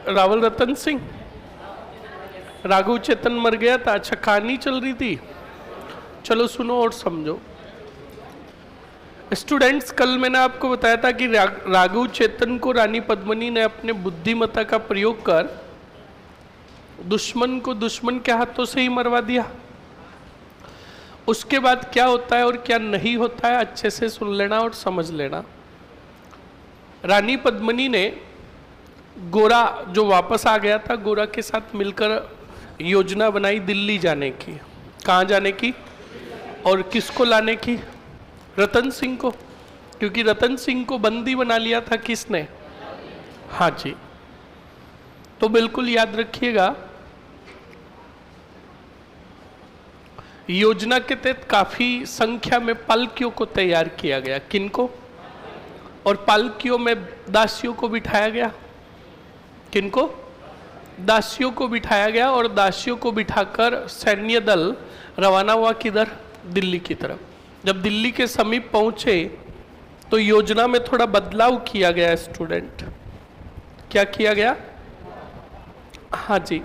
रावल रतन सिंह, राघव चेतन मर गया था। अच्छा, कहानी चल रही थी, चलो सुनो और समझो। स्टूडेंट्स, कल मैंने आपको बताया था कि राघव चेतन को रानी पद्मिनी ने अपने बुद्धिमत्ता का प्रयोग कर दुश्मन को दुश्मन के हाथों से ही मरवा दिया। उसके बाद क्या होता है और क्या नहीं होता है अच्छे से सुन लेना और समझ लेना। रानी पद्मिनी ने गोरा जो वापस आ गया था, गोरा के साथ मिलकर योजना बनाई दिल्ली जाने की। कहाँ जाने की और किसको लाने की? रतन सिंह को, क्योंकि रतन सिंह को बंदी बना लिया था किसने? हाँ जी। तो बिल्कुल याद रखिएगा, योजना के तहत काफी संख्या में पालकियों को तैयार किया गया। किनको? और पालकियों में दासियों को बिठाया गया। किनको? दासियों को बिठाया गया और दासियों को बिठाकर सैन्य दल रवाना हुआ किधर? दिल्ली की तरफ। जब दिल्ली के समीप पहुंचे तो योजना में थोड़ा बदलाव किया गया। स्टूडेंट, क्या किया गया? हाँ जी,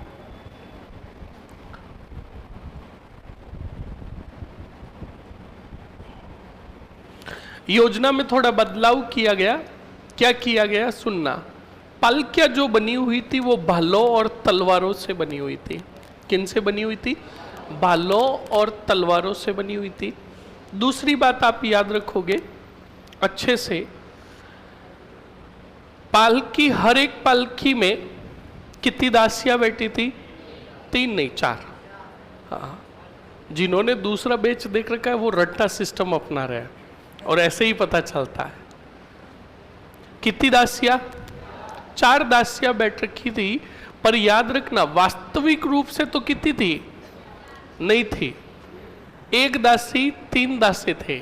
योजना में थोड़ा बदलाव किया गया। क्या किया गया? सुनना। पालकियां जो बनी हुई थी वो भालों और तलवारों से बनी हुई थी। किन से बनी हुई थी? भालों और तलवारों से बनी हुई थी। दूसरी बात आप याद रखोगे अच्छे से, पालकी, हर एक पालकी में कितनी दासियां बैठी थी? 3 नहीं 4। हाँ, जिन्होंने दूसरा बेच देख रखा है वो रट्टा सिस्टम अपना रहे हैं और ऐसे ही पता चलता है। कितनी दासियां? 4 दासियां बैठ रखी थी। पर याद रखना, वास्तविक रूप से तो कितनी थी? नहीं थी। 1 दासी 3 दासे थे।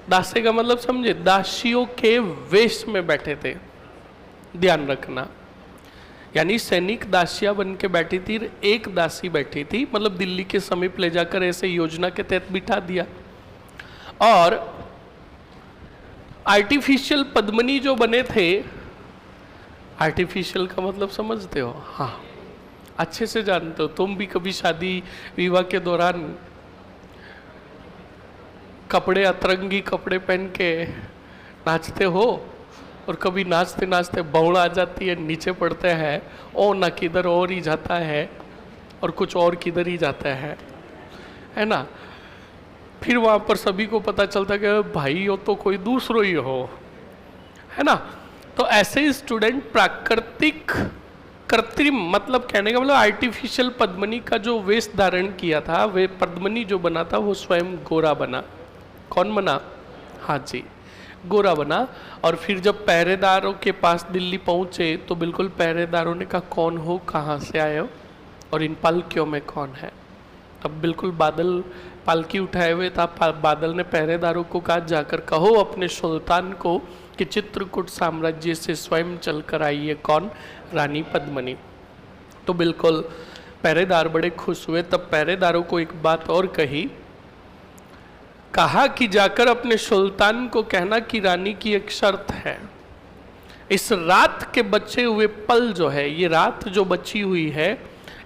दासे का मतलब समझे? दासियों के वेश में बैठे थे। ध्यान रखना, यानी सैनिक दासियां बन के बैठी थी, 1 दासी बैठी थी, मतलब दिल्ली के समीप ले जाकर ऐसे योजना के तहत बिठा दिया। और आर्टिफिशियल पद्मिनी जो बने थे, आर्टिफिशियल का मतलब समझते हो? हाँ, अच्छे से जानते हो। तुम भी कभी शादी विवाह के दौरान कपड़े, अतरंगी कपड़े पहन के नाचते हो और कभी नाचते नाचते बौड़ आ जाती है, नीचे पड़ते हैं, ओ ना किधर और ही जाता है और कुछ और किधर ही जाता है ना। फिर वहाँ पर सभी को पता चलता है कि भाई हो तो कोई दूसरो ही हो, है ना। तो ऐसे ही स्टूडेंट प्राकृतिक, कृत्रिम, मतलब कहने का मतलब आर्टिफिशियल पद्मिनी का जो वेश धारण किया था, वे पद्मिनी जो बना था वो स्वयं गोरा बना। कौन बना? हाँ जी, गोरा बना। और फिर जब पहरेदारों के पास दिल्ली पहुंचे तो बिल्कुल पहरेदारों ने कहा कौन हो, कहाँ से आए हो और इन पालकियों में कौन है। तब बिल्कुल बादल पालकी उठाए हुए था। बादल ने पहरेदारों को कहा जाकर कहो अपने सुल्तान को कि चित्रकूट साम्राज्य से स्वयं चलकर आई है। कौन? रानी पद्मिनी। तो बिल्कुल पहरेदार बड़े खुश हुए। तब पहरेदारों को एक बात और कहा कि जाकर अपने सुल्तान को कहना कि रानी की एक शर्त है, इस रात के बचे हुए पल जो है, ये रात जो बची हुई है,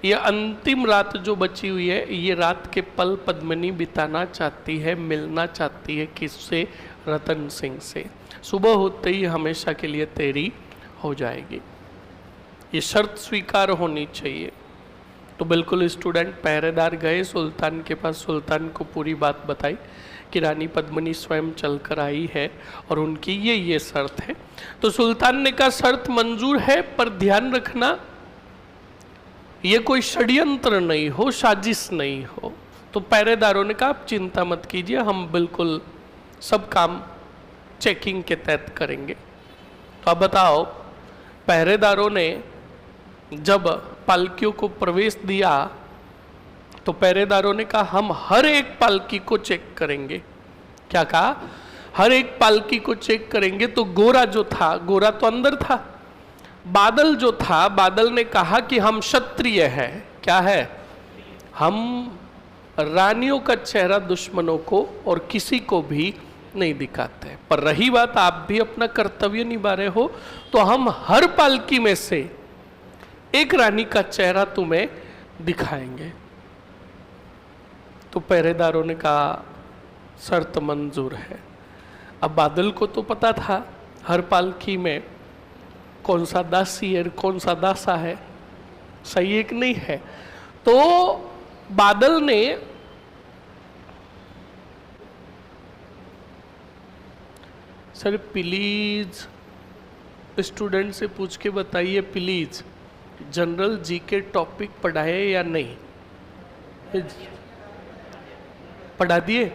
ये अंतिम रात जो बची हुई है, ये रात के पल पद्मिनी बिताना चाहती है, मिलना चाहती है किससे? रतन सिंह से। सुबह होते ही हमेशा के लिए तेरी हो जाएगी। ये शर्त स्वीकार होनी चाहिए। तो बिल्कुल स्टूडेंट पहरेदार गए सुल्तान के पास, सुल्तान को पूरी बात बताई कि रानी पद्मिनी स्वयं चलकर आई है और उनकी ये शर्त है। तो सुल्तान ने कहा शर्त मंजूर है, पर ध्यान रखना ये कोई षड्यंत्र नहीं हो, साजिश नहीं हो। तो पहरेदारों ने कहा आप चिंता मत कीजिए, हम बिल्कुल सब काम चेकिंग के तहत करेंगे। तो अब बताओ, पहरेदारों ने जब पालकियों को प्रवेश दिया तो पहरेदारों ने कहा हम हर एक पालकी को चेक करेंगे। क्या कहा? हर एक पालकी को चेक करेंगे। तो गोरा जो था, गोरा तो अंदर था। बादल जो था, बादल ने कहा कि हम क्षत्रिय हैं। क्या है? हम रानियों का चेहरा दुश्मनों को और किसी को भी नहीं दिखाते। पर रही बात आप भी अपना कर्तव्य निभा रहे हो, तो हम हर पालकी में से एक रानी का चेहरा तुम्हें दिखाएंगे। तो पहरेदारों ने कहा शर्त मंजूर है। अब बादल को तो पता था हर पालकी में कौन सा दासी है कौन सा दासा है, सही एक नहीं है। तो बादल ने सर प्लीज स्टूडेंट से पूछ के बताइए प्लीज, जनरल जी के टॉपिक पढ़ाए या नहीं? पढ़ा दिए?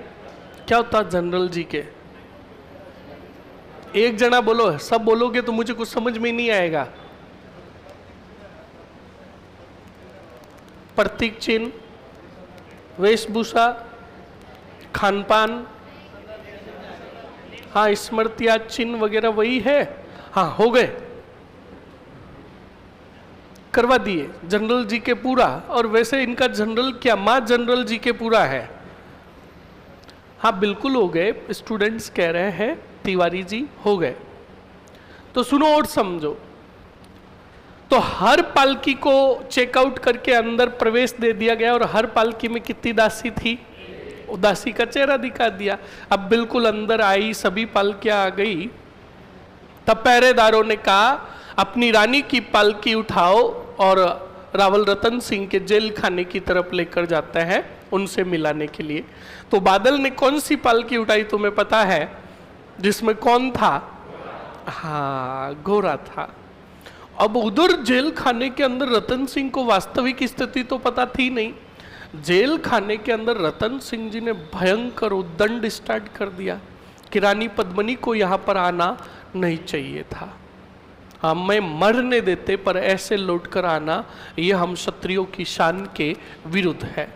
क्या होता जनरल जी के? एक जना बोलो, सब बोलोगे तो मुझे कुछ समझ में नहीं आएगा। प्रतीक चिन्ह, वेशभूषा, खान पान, हाँ स्मृतियां चिन्ह वगैरह वही है। हाँ हो गए, करवा दिए जनरल जी के पूरा। और वैसे इनका जनरल क्या, माँ जनरल जी के पूरा है। हाँ बिल्कुल हो गए, स्टूडेंट्स कह रहे हैं तिवारी जी हो गए। तो सुनो और समझो। तो हर पालकी को चेकआउट करके अंदर प्रवेश दे दिया गया और हर पालकी में कितनी दासी थी? दासी का चेहरा दिखा दिया। अब बिल्कुल अंदर आई, सभी पालकियां आ गई। तब पहरेदारों ने कहा अपनी रानी की पालकी उठाओ और रावल रतन सिंह के जेल खाने की तरफ लेकर जाते हैं उनसे मिलाने के लिए। तो बादल ने कौन सी पालकी उठाई तुम्हें पता है? जिसमें कौन था? हाँ गोरा था। अब उधर जेल खाने के अंदर रतन सिंह को वास्तविक स्थिति तो पता थी नहीं। जेल खाने के अंदर रतन सिंह जी ने भयंकर उद्दंड स्टार्ट कर दिया कि रानी पद्मिनी को यहाँ पर आना नहीं चाहिए था। हमें मरने देते पर ऐसे लौटकर आना ये हम क्षत्रियों की शान के विरुद्ध है।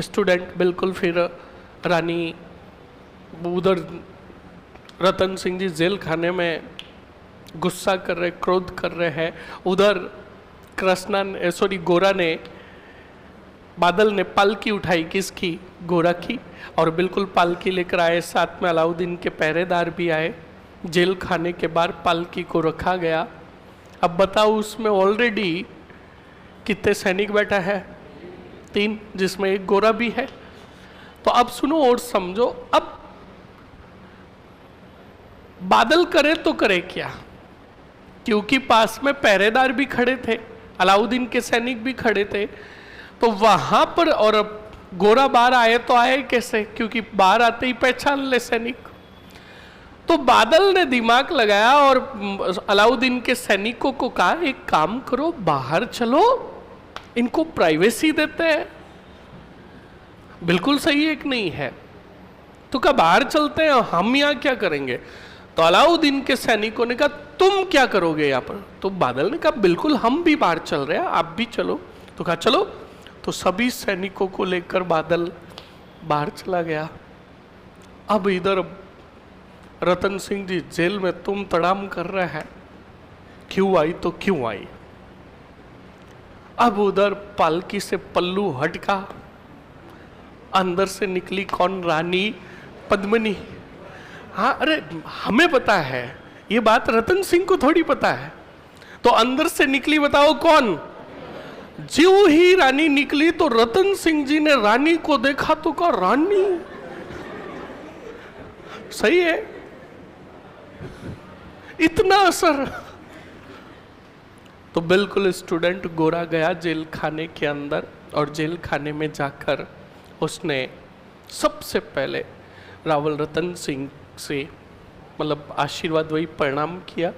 स्टूडेंट बिल्कुल फिर रानी उधर रतन सिंह जी जेल खाने में गुस्सा कर रहे, क्रोध कर रहे हैं। उधर कृष्णा सॉरी गोरा ने, बादल ने पालकी उठाई किसकी? गोरा की। और बिल्कुल पालकी लेकर आए, साथ में अलाउद्दीन के पहरेदार भी आए। जेल खाने के बाद पालकी को रखा गया। अब बताओ उसमें ऑलरेडी कितने सैनिक बैठा है? 3, जिसमें एक गोरा भी है। तो अब सुनो और समझो। अब बादल करे तो करे क्या, क्योंकि पास में पहरेदार भी खड़े थे, अलाउद्दीन के सैनिक भी खड़े थे। तो वहां पर, और अब गोरा बाहर आए तो आए कैसे, क्योंकि बाहर आते ही पहचान ले सैनिक। तो बादल ने दिमाग लगाया और अलाउद्दीन के सैनिकों को कहा एक काम करो, बाहर चलो, इनको प्राइवेसी देते हैं। बिल्कुल सही एक नहीं है तो कहा बाहर चलते हैं, हम यहाँ क्या करेंगे? तो अलाउद्दीन के सैनिकों ने कहा तुम क्या करोगे यहाँ पर? तो बादल ने कहा बिल्कुल हम भी बाहर चल रहे हैं, आप भी चलो। तो कहा चलो। तो सभी सैनिकों को लेकर बादल बाहर चला गया। अब इधर रतन सिंह जी जेल में तुम तड़ाम कर रहे हैं, क्यों आई तो क्यों आई। अब उधर पालकी से पल्लू हटका, अंदर से निकली कौन? रानी पद्मिनी। हाँ अरे हमें पता है ये बात, रतन सिंह को थोड़ी पता है। तो अंदर से निकली, बताओ कौन? ज्यों ही रानी निकली तो रतन सिंह जी ने रानी को देखा तो कहा रानी, सही है, इतना असर। तो बिल्कुल स्टूडेंट गोरा गया जेल खाने के अंदर और जेल खाने में जाकर उसने सबसे पहले रावल रतन सिंह से मतलब आशीर्वाद वही प्रणाम किया,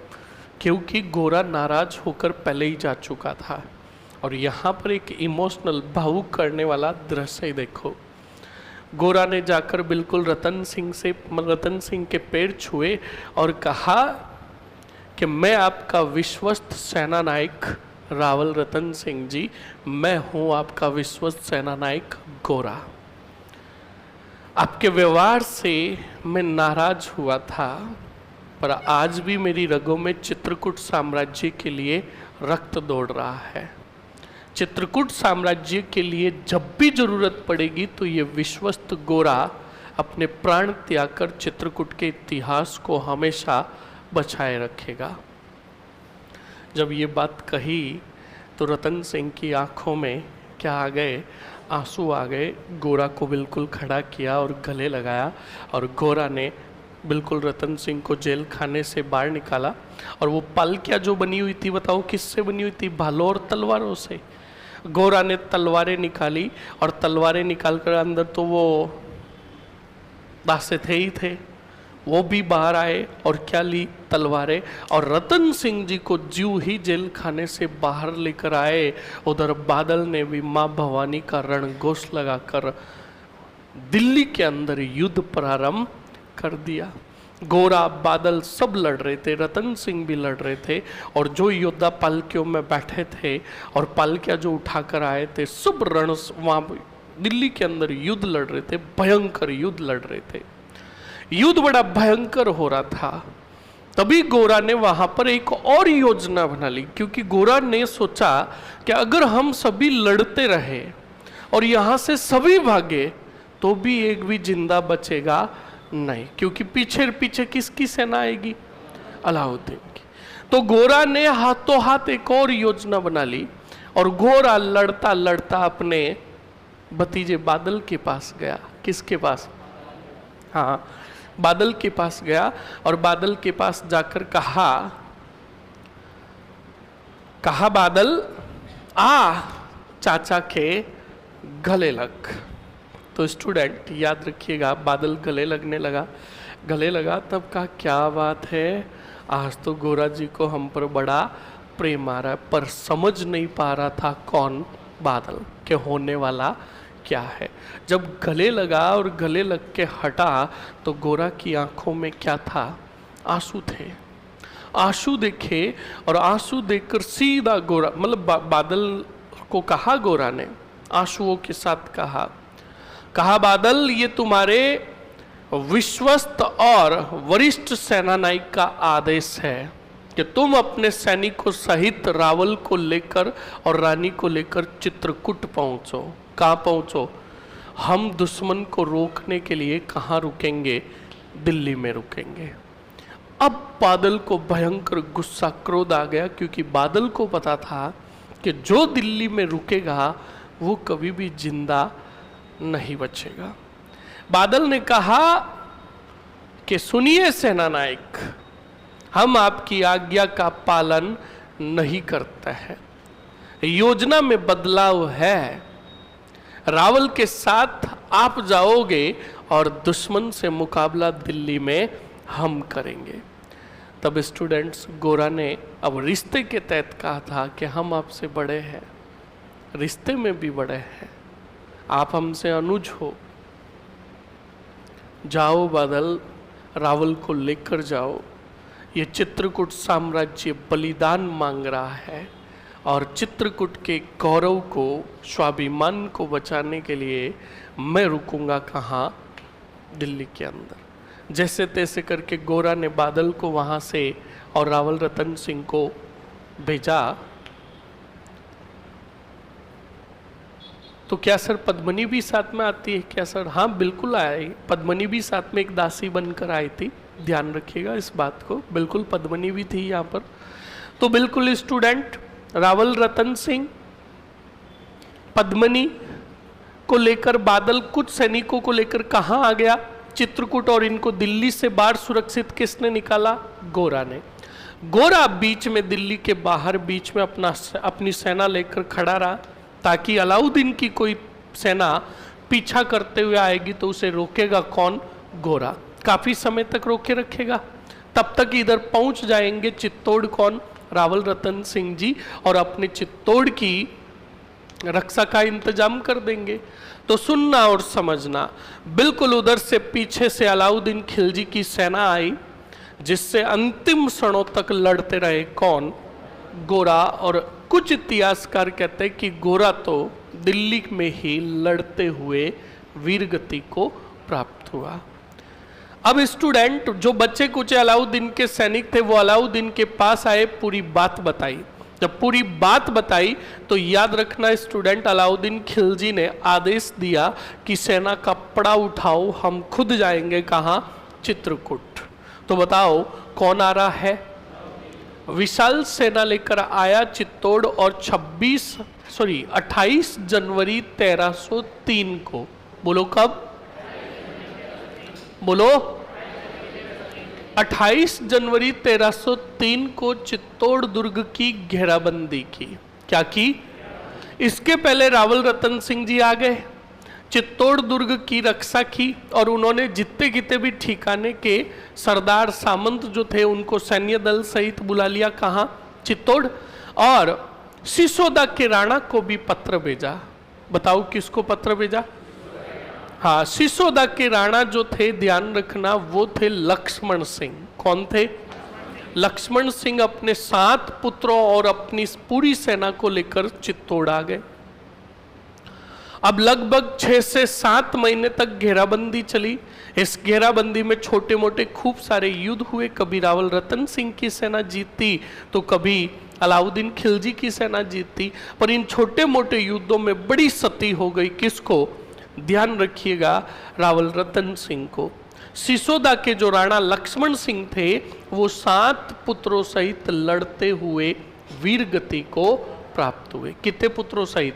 क्योंकि गोरा नाराज होकर पहले ही जा चुका था। और यहाँ पर एक इमोशनल भावुक करने वाला दृश्य ही देखो। गोरा ने जाकर बिल्कुल रतन सिंह के पैर छुए और कहा कि मैं आपका विश्वस्त सेना नायक रावल रतन सिंह जी, मैं हूँ आपका विश्वस्त सेना नायक गोरा। आपके व्यवहार से मैं नाराज हुआ था, पर आज भी मेरी रगों में चित्रकूट साम्राज्य के लिए रक्त दौड़ रहा है। चित्रकूट साम्राज्य के लिए जब भी जरूरत पड़ेगी तो ये विश्वस्त गोरा अपने प्राण त्याग कर चित्रकूट के इतिहास को हमेशा बचाए रखेगा। जब ये बात कही तो रतन सिंह की आंखों में क्या आ गए, आंसू आ गए। गोरा को बिल्कुल खड़ा किया और गले लगाया, और गोरा ने बिल्कुल रतन सिंह को जेल खाने से बाहर निकाला। और वो पल क्या जो बनी हुई थी, बताओ किससे बनी हुई थी? भालों और तलवारों से। गोरा ने तलवारें निकाली, और तलवारें निकालकर अंदर तो वो दासे थे ही थे, वो भी बाहर आए और क्या ली? तलवारें। और रतन सिंह जी को ज्यों ही जेल खाने से बाहर लेकर आए, उधर बादल ने भी माँ भवानी का रणघोष लगाकर दिल्ली के अंदर युद्ध प्रारंभ कर दिया। गोरा, बादल सब लड़ रहे थे, रतन सिंह भी लड़ रहे थे, और जो योद्धा पालकियों में बैठे थे और पालकियां जो उठाकर आए थे, सब रण वहां दिल्ली के अंदर युद्ध लड़ रहे थे, भयंकर युद्ध लड़ रहे थे। युद्ध बड़ा भयंकर हो रहा था। तभी गोरा ने वहां पर एक और योजना बना ली, क्योंकि गोरा ने सोचा कि अगर हम सभी लड़ते रहे और यहां से सभी भागे तो भी एक भी जिंदा बचेगा नहीं, क्योंकि पीछे पीछे किसकी सेना आएगी? अलाउद्दीन की। तो गोरा ने हाथों हाथ एक और योजना बना ली, और गोरा लड़ता लड़ता अपने भतीजे बादल के पास गया। किसके पास? हाँ, बादल के पास गया, और बादल के पास जाकर कहा बादल आ चाचा के गले लग। तो स्टूडेंट याद रखिएगा, बादल गले लगने लगा, गले लगा, तब कहा क्या बात है, आज तो गोरा जी को हम पर बड़ा प्रेम आ रहा है। पर समझ नहीं पा रहा था कौन बादल के होने वाला क्या है। जब गले लगा और गले लग के हटा, तो गोरा की आंखों में क्या था? आंसू थे। आंसू देखे, और आंसू देखकर सीधा गोरा, मतलब बादल को कहा गोरा ने, आंसुओं के साथ कहा बादल, ये तुम्हारे विश्वस्त और वरिष्ठ सेनानायक का आदेश है कि तुम अपने सैनिकों सहित रावल को लेकर और रानी को लेकर चित्रकूट पहुंचो। कहाँ पहुंचो? हम दुश्मन को रोकने के लिए कहाँ रुकेंगे? दिल्ली में रुकेंगे। अब बादल को भयंकर गुस्सा, क्रोध आ गया, क्योंकि बादल को पता था कि जो दिल्ली में रुकेगा वो कभी भी जिंदा नहीं बचेगा। बादल ने कहा कि सुनिए सेनानायक, हम आपकी आज्ञा का पालन नहीं करते हैं, योजना में बदलाव है, रावल के साथ आप जाओगे और दुश्मन से मुकाबला दिल्ली में हम करेंगे। तब स्टूडेंट्स, गोरा ने अब रिश्ते के तहत कहा था कि हम आपसे बड़े हैं, रिश्ते में भी बड़े हैं, आप हमसे अनुज हो, जाओ बादल, रावल को लेकर जाओ। ये चित्रकूट साम्राज्य बलिदान मांग रहा है, और चित्रकूट के गौरव को, स्वाभिमान को बचाने के लिए मैं रुकूंगा कहाँ? दिल्ली के अंदर। जैसे तैसे करके गोरा ने बादल को वहाँ से और रावल रतन सिंह को भेजा। तो क्या सर पद्मनी भी साथ में आती है क्या सर? हाँ बिल्कुल आई, पद्मनी भी साथ में एक दासी बनकर आई थी, ध्यान रखिएगा इस बात को, बिल्कुल पद्मनी भी थी यहाँ पर। तो बिल्कुल स्टूडेंट, रावल रतन सिंह, पद्मनी को लेकर बादल कुछ सैनिकों को लेकर कहाँ आ गया? चित्रकूट। और इनको दिल्ली से बाहर सुरक्षित किसने निकाला? गोरा ने। गोरा बीच में, दिल्ली के बाहर बीच में अपनी सेना लेकर खड़ा रहा, ताकि अलाउद्दीन की कोई सेना पीछा करते हुए आएगी तो उसे रोकेगा कौन? गोरा। काफी समय तक रोके रखेगा, तब तक इधर पहुंच जाएंगे चित्तौड़ कौन? रावल रतन सिंह जी, और अपने चित्तौड़ की रक्षा का इंतजाम कर देंगे। तो सुनना और समझना, बिल्कुल उधर से पीछे से अलाउद्दीन खिलजी की सेना आई, जिससे अंतिम क्षणों तक लड़ते रहे कौन? गोरा। और कुछ इतिहासकार कहते हैं कि गोरा तो दिल्ली में ही लड़ते हुए वीरगति को प्राप्त हुआ। अब स्टूडेंट, जो बच्चे कुछ अलाउद्दीन के सैनिक थे वो अलाउद्दीन के पास आए, पूरी बात बताई। जब पूरी बात बताई तो याद रखना स्टूडेंट, अलाउद्दीन खिलजी ने आदेश दिया कि सेना का पड़ा उठाओ, हम खुद जाएंगे कहाँ? चित्रकूट। तो बताओ कौन आ रहा है? विशाल सेना लेकर आया चित्तौड़ और 28 जनवरी 1303 को। बोलो कब? बोलो 28 जनवरी 1303 को चित्तौड़ दुर्ग की घेराबंदी की। क्या की? इसके पहले रावल रतन सिंह जी आ गए, चित्तौड़ दुर्ग की रक्षा की और उन्होंने जितने कितने भी ठिकाने के सरदार सामंत जो थे उनको सैन्य दल सहित बुला लिया। कहाँ? चित्तौड़। और सिसोदा के राणा को भी पत्र भेजा। बताओ किसको पत्र भेजा? हाँ, सिसोदा के राणा जो थे, ध्यान रखना, वो थे लक्ष्मण सिंह। कौन थे? लक्ष्मण सिंह अपने 7 पुत्रों और अपनी पूरी सेना को लेकर चित्तौड़ आ गए। अब लगभग 6 से 7 महीने तक घेराबंदी चली। इस घेराबंदी में छोटे मोटे खूब सारे युद्ध हुए। कभी रावल रतन सिंह की सेना जीतती तो कभी अलाउद्दीन खिलजी की सेना जीतती, पर इन छोटे मोटे युद्धों में बड़ी सती हो गई। किसको? ध्यान रखिएगा, रावल रतन सिंह को। सिसोदा के जो राणा लक्ष्मण सिंह थे वो 7 पुत्रों सहित लड़ते हुए वीरगति को प्राप्त हुए। कितने पुत्रों सहित?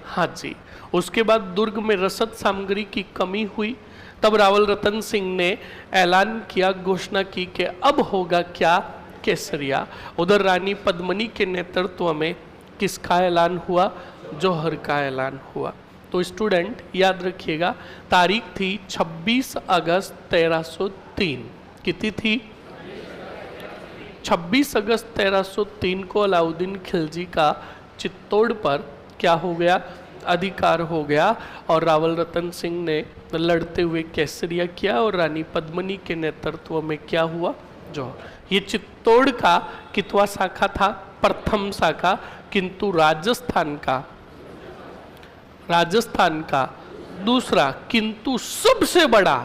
हाँ जी। उसके बाद दुर्ग में रसद सामग्री की कमी हुई। तब रावल रतन सिंह ने ऐलान किया, घोषणा की कि अब होगा क्या? केसरिया। उधर रानी पद्मिनी के नेतृत्व में किसका ऐलान हुआ? जौहर का ऐलान हुआ। तो स्टूडेंट याद रखिएगा, तारीख थी 26 अगस्त 1303। कितनी थी? 26 अगस्त 1303 को अलाउद्दीन खिलजी का चित्तौड़ पर क्या हो गया? अधिकार हो गया और रावल रतन सिंह ने लड़ते हुए केसरिया किया और रानी पद्मिनी के नेतृत्व में क्या हुआ? जौहर। ये चित्तौड़ का कितवा शाखा था? प्रथम शाखा, किंतु राजस्थान का दूसरा, किंतु सबसे बड़ा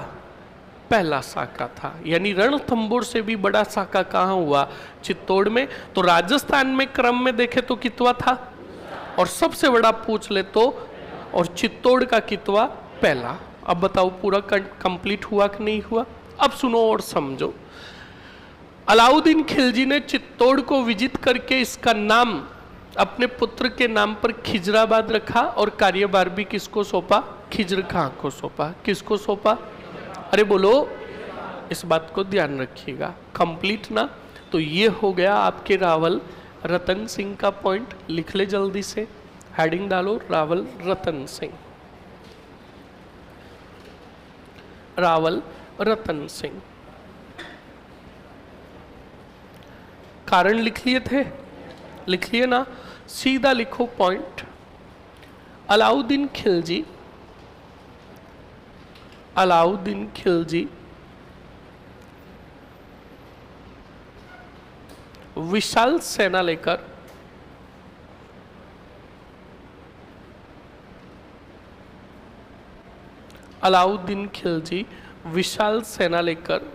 पहला शाखा था। यानी रणथंभौर से भी बड़ा शाखा कहाँ हुआ? चित्तौड़ में। तो राजस्थान में क्रम में देखे तो कितवा था और सबसे बड़ा पूछ ले तो, और चित्तौड़ का कितवा? पहला। अब बताओ पूरा कंप्लीट हुआ कि नहीं हुआ? अब सुनो और समझो। अलाउद्दीन खिलजी ने चित्तौड़ को विजित करके इसका नाम अपने पुत्र के नाम पर खिजराबाद रखा और कार्यभार भी किसको सौंपा? खिजर खां को सौंपा। किसको सौंपा? अरे बोलो, इस बात को ध्यान रखिएगा। कंप्लीट ना? तो ये हो गया आपके रावल रतन सिंह का पॉइंट। लिख ले जल्दी से, हेडिंग डालो रावल रतन सिंह। रावल रतन सिंह। कारण लिख लिए थे? लिख लिए ना? सीधा लिखो पॉइंट। अलाउद्दीन खिलजी विशाल सेना लेकर अलाउद्दीन खिलजी विशाल सेना लेकर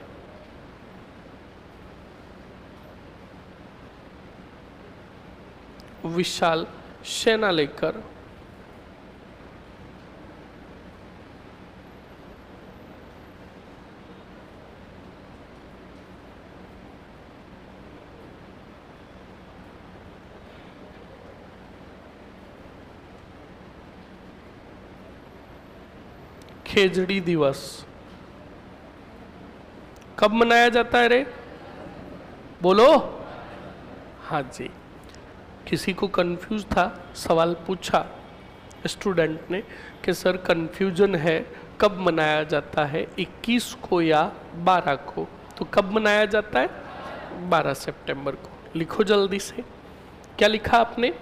खेजड़ी दिवस कब मनाया जाता है रे? बोलो। हाँ जी। किसी को कंफ्यूज था, सवाल पूछा स्टूडेंट ने कि सर कंफ्यूजन है, कब मनाया जाता है, 21 को या 12 को? तो कब मनाया जाता है? 12 सितंबर को। लिखो जल्दी से, क्या लिखा आपने?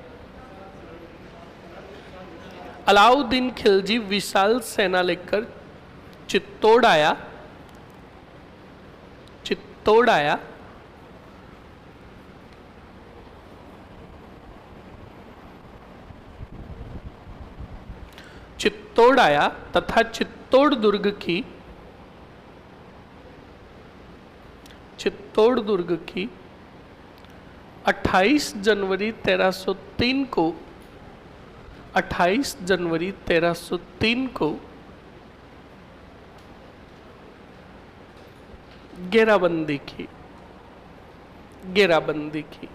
अलाउद्दीन खिलजी विशाल सेना लेकर चित्तौड़ आया। 28 जनवरी 1303 को घेराबंदी की। घेराबंदी की।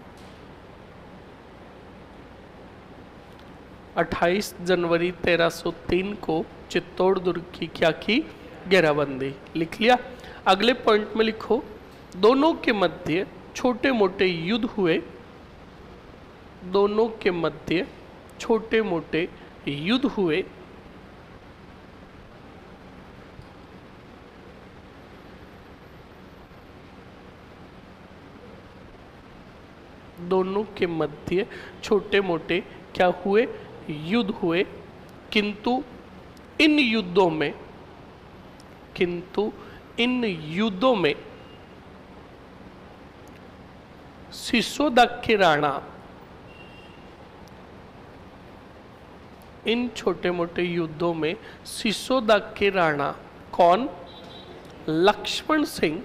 28 जनवरी 1303 को चित्तौड़ दुर्ग की क्या की? घेराबंदी। लिख लिया। अगले पॉइंट में लिखो, दोनों के मध्य छोटे मोटे युद्ध हुए। दोनों के मध्य छोटे मोटे युद्ध हुए। दोनों के मध्य छोटे मोटे क्या हुए? युद्ध हुए। किंतु इन युद्धों में सिसोदा के राणा, इन छोटे मोटे युद्धों में सिसोदा के राणा कौन? लक्ष्मण सिंह।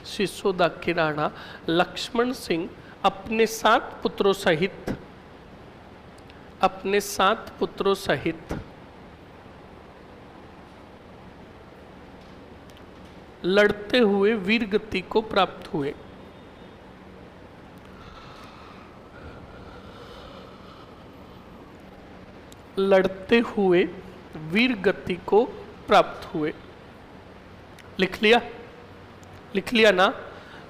सिसोदा के राणा लक्ष्मण सिंह अपने 7 पुत्रों सहित लड़ते हुए वीर गति को प्राप्त हुए। लड़ते हुए वीर गति को प्राप्त हुए। लिख लिया? लिख लिया ना?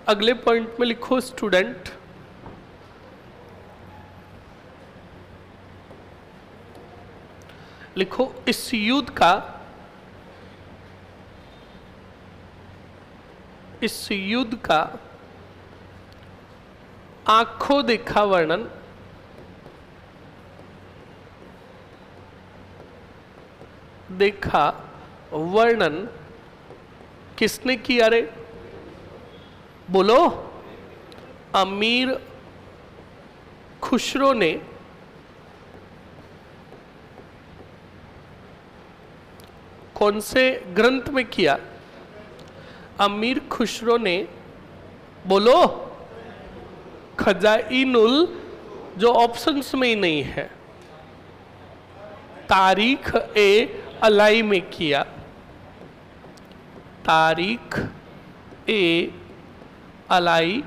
अगले पॉइंट में लिखो स्टूडेंट, लिखो इस युद्ध का आंखों देखा वर्णन किसने किया रे? बोलो। अमीर खुसरो ने कौन से ग्रंथ में किया? अमीर खुसरो ने, बोलो, खजाइनुल, जो ऑप्शंस में ही नहीं है, तारीख ए अलाई में किया। तारीख ए अलाई।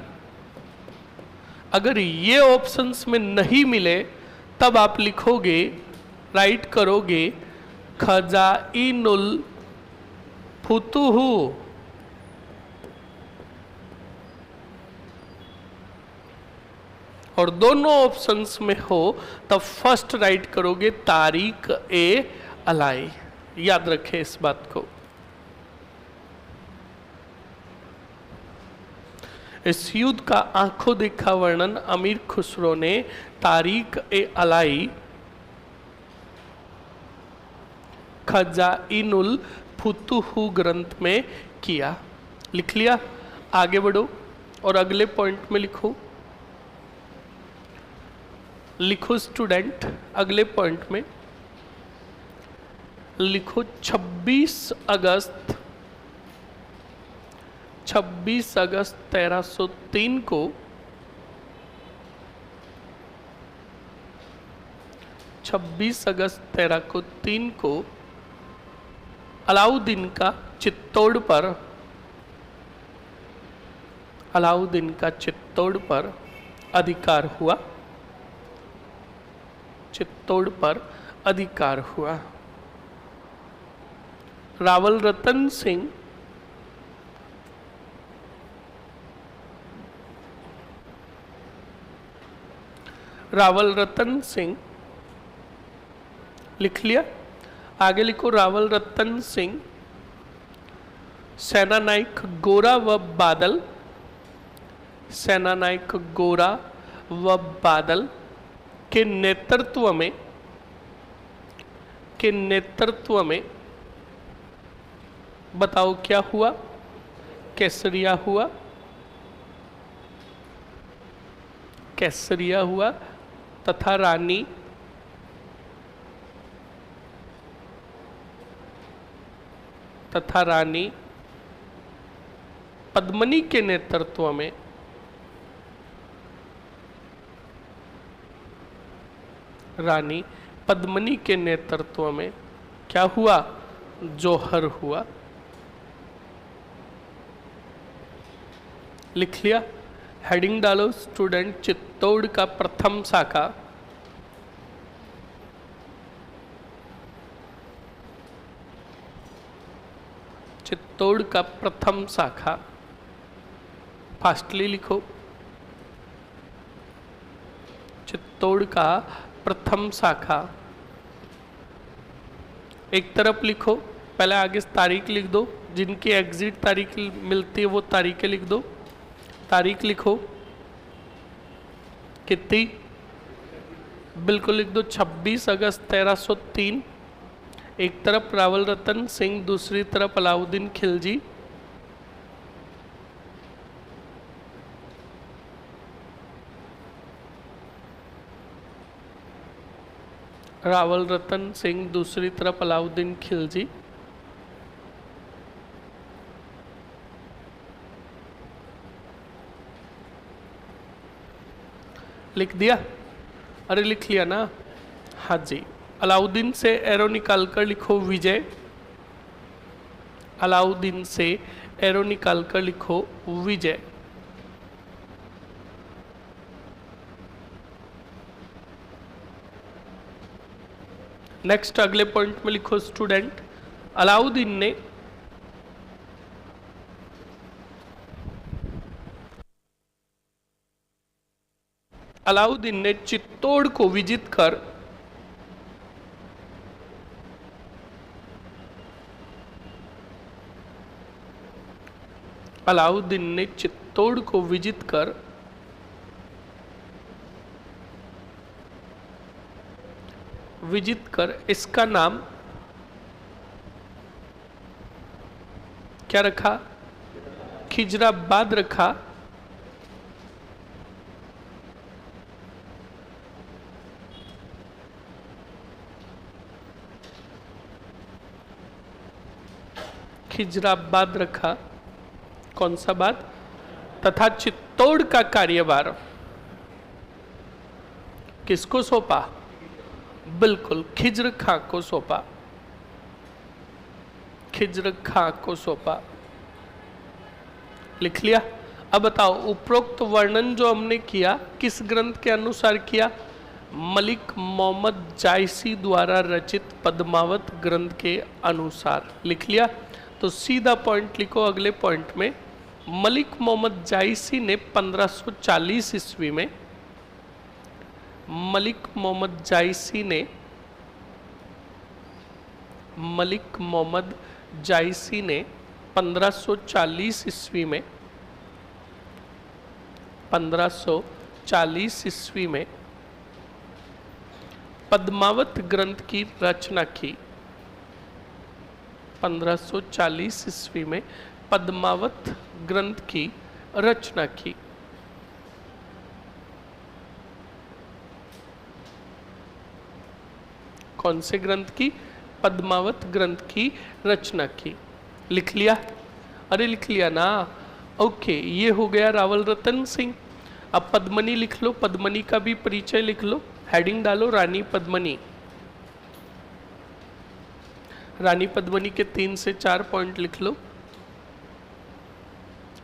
अगर ये ऑप्शंस में नहीं मिले तब आप लिखोगे, राइट करोगे, खजाइनुल फुतुहु। और दोनों ऑप्शंस में हो तब फर्स्ट राइट करोगे तारीख ए अलाई। याद रखें इस बात को। इस युद्ध का आंखों देखा वर्णन अमीर खुसरो ने तारीख ए अलाई खजाइनुल फुतुहु ग्रंथ में किया। लिख लिया? आगे बढ़ो और अगले पॉइंट में लिखो। लिखो स्टूडेंट, अगले पॉइंट में लिखो 26 अगस्त 1303 को 26 अगस्त 1303 को अलाउद्दीन का चित्तौड़ पर अधिकार हुआ। चित्तौड़ पर अधिकार हुआ। रावल रतन सिंह लिख लिया? आगे लिखो, रावल रतन सिंह सेनानायक गोरा व बादल, सेनानायक गोरा व बादल के नेतृत्व में बताओ क्या हुआ? केसरिया हुआ। केसरिया हुआ तथा रानी पद्मनी के नेतृत्व में रानी पद्मनी के नेतृत्व में क्या हुआ? जौहर हुआ। लिख लिया? हेडिंग डालो स्टूडेंट, चित्तौड़ का प्रथम शाखा। चित्तौड़ का प्रथम शाखा, फास्टली लिखो। चित्तौड़ का प्रथम शाखा। एक तरफ लिखो, पहले आगे तारीख लिख दो, जिनकी एग्जिट तारीख मिलती है वो तारीखें लिख दो। तारीख लिखो कितनी? बिल्कुल लिख दो, 26 अगस्त 1303। एक तरफ रावल रतन सिंह, दूसरी तरफ अलाउद्दीन खिलजी। रावल रतन सिंह, दूसरी तरफ अलाउद्दीन खिलजी। लिख दिया? अरे लिख लिया ना? हाँ जी। अलाउद्दीन से एरो निकाल कर लिखो विजय। अलाउद्दीन से एरो निकाल कर लिखो विजय। नेक्स्ट अगले पॉइंट में लिखो स्टूडेंट, अलाउद्दीन ने चित्तौड़ को विजित कर अलाउद्दीन ने चित्तौड़ को विजित कर इसका नाम क्या रखा? खिजराबाद रखा। खिजराबाद रखा। कौन सा बात? तथा चित्तौड़ का कार्यभार किसको सौंपा? बिल्कुल खिज्र खां को सौंपा। खिज्र खां को सौंपा। लिख लिया? अब बताओ, उपरोक्त वर्णन जो हमने किया किस ग्रंथ के अनुसार किया? मलिक मोहम्मद जायसी द्वारा रचित पद्मावत ग्रंथ के अनुसार। लिख लिया? तो सीधा पॉइंट लिखो अगले पॉइंट में। मलिक मोहम्मद जायसी ने 1540 ईस्वी में, मलिक मोहम्मद जायसी ने 1540 ईस्वी में 1540 ईस्वी में पद्मावत ग्रंथ की रचना की। 1540 ईस्वी में पद्मावत ग्रंथ की रचना की। कौन से ग्रंथ की? पद्मावत ग्रंथ की रचना की। लिख लिया? अरे लिख लिया ना? ओके, ये हो गया रावल रतन सिंह। अब पद्मनी लिख लो, पद्मनी का भी परिचय लिख लो। हेडिंग डालो रानी पद्मनी। रानी पद्मनी के 3 से 4 पॉइंट लिख लो।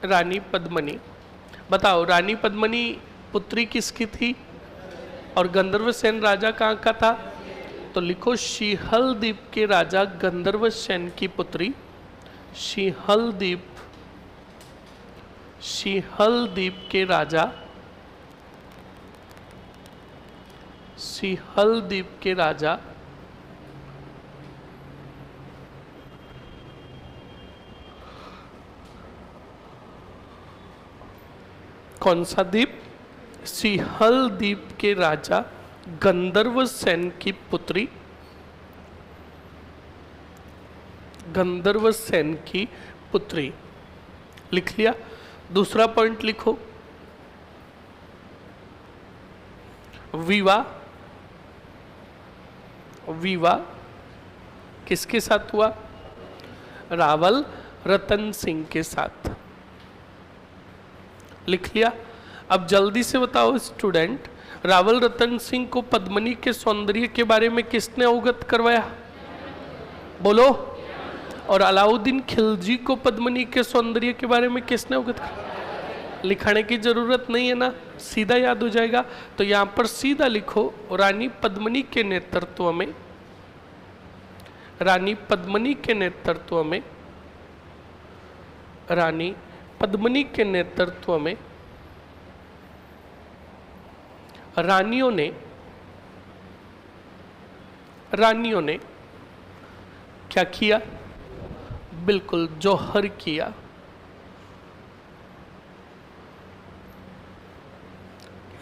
रानी पद्मनी, बताओ रानी पद्मनी पुत्री किसकी थी और गंधर्वसेन राजा कहाँ का था? तो लिखो सिंहलदीप के राजा गंधर्वसेन की पुत्री। सिंहलदीप के राजा सिंहलदीप के राजा कौन सा द्वीप? सिंहलदीप के राजा गंधर्वसेन की पुत्री, गंधर्वसेन की पुत्री। लिख लिया? दूसरा पॉइंट लिखो, विवाह। विवाह किसके साथ हुआ? रावल रतन सिंह के साथ। लिख लिया? अब जल्दी से बताओ स्टूडेंट, रावल रतन सिंह को पद्मनी के सौंदर्य के बारे में किसने अवगत करवाया? बोलो। और अलाउद्दीन खिलजी को पद्मनी के सौंदर्य के बारे में किसने अवगत करवाया? लिखाने की जरूरत नहीं है ना, सीधा याद हो जाएगा। तो यहां पर सीधा लिखो, रानी पद्मिनी के नेतृत्व में, रानी पद्मिनी के नेतृत्व में, रानी पद्मिनी के नेतृत्व में रानियों ने क्या किया? बिल्कुल जौहर किया।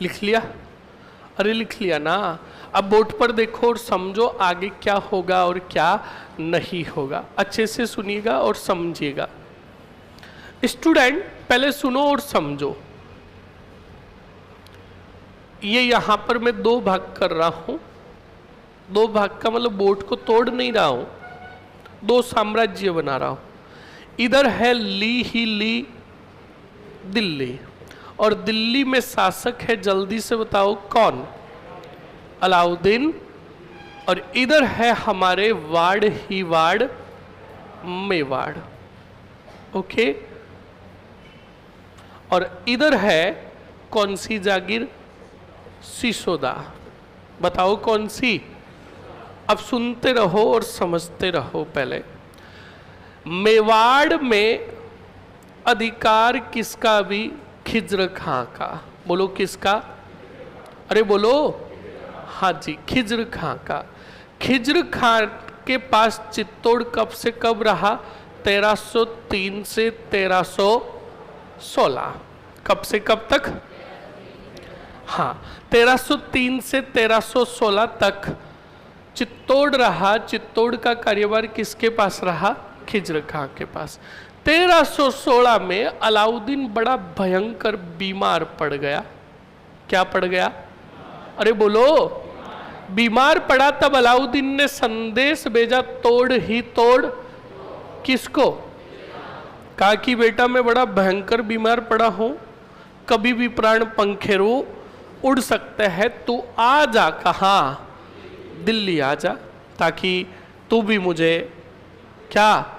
लिख लिया? अरे लिख लिया ना। अब बोर्ड पर देखो और समझो आगे क्या होगा और क्या नहीं होगा। अच्छे से सुनिएगा और समझिएगा। स्टूडेंट पहले सुनो और समझो। ये यहां पर मैं 2 भाग कर रहा हूं। 2 भाग का मतलब बोर्ड को तोड़ नहीं रहा हूं, 2 साम्राज्य बना रहा हूं। इधर है ली दिल्ली, और दिल्ली में शासक है, जल्दी से बताओ कौन? अलाउद्दीन। और इधर है हमारे वाड़ ही वाड़, मेवाड़। ओके। और इधर है कौन सी जागीर? सिसोदा। बताओ कौन सी? अब सुनते रहो और समझते रहो। पहले मेवाड़ में अधिकार किसका? भी खिज्र खां का। बोलो किसका? अरे बोलो। हाँ जी, खिज्र खां का। खिज्र खां के पास चित्तौड़ कब से कब रहा? 1303 से 1316। कब से कब तक? हाँ, 1303 से 1316 तक चित्तौड़ रहा। चित्तौड़ का कार्यभार किसके पास रहा? खिज्र खां के पास। 1316 में अलाउद्दीन बड़ा भयंकर बीमार पड़ गया। क्या पड़ गया? अरे बोलो। बीमार पड़ा, तब अलाउद्दीन ने संदेश भेजा, तोड़ ही तोड़। किसको? कहा कि बेटा मैं बड़ा भयंकर बीमार पड़ा हूं, कभी भी प्राण पंखेरु उड़ सकते हैं, तू आ जा। कहाँ? दिल्ली आ जा, ताकि तू भी मुझे क्या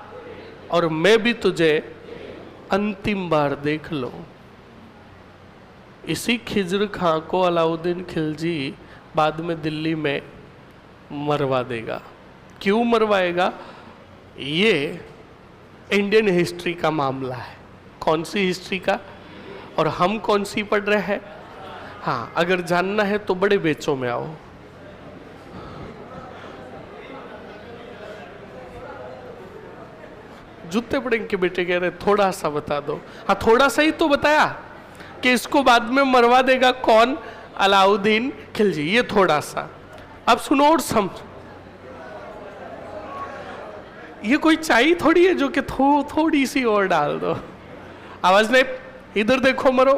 और मैं भी तुझे अंतिम बार देख लो। इसी खिज्र खां को अलाउद्दीन खिलजी बाद में दिल्ली में मरवा देगा। क्यों मरवाएगा? ये इंडियन हिस्ट्री का मामला है। कौन सी हिस्ट्री का? और हम कौन सी पढ़ रहे हैं? हाँ, अगर जानना है तो बड़े बेचों में आओ। जूते पड़ेंगे के बेटे कह रहे थोड़ा सा बता दो। हाँ, थोड़ा सा ही तो बताया कि इसको बाद में मरवा देगा कौन? अलाउद्दीन खिलजी। ये थोड़ा सा। अब सुनो और समझ। ये कोई चाय थोड़ी है जो कि थोड़ी सी और डाल दो। आवाज नहीं, इधर देखो मरो।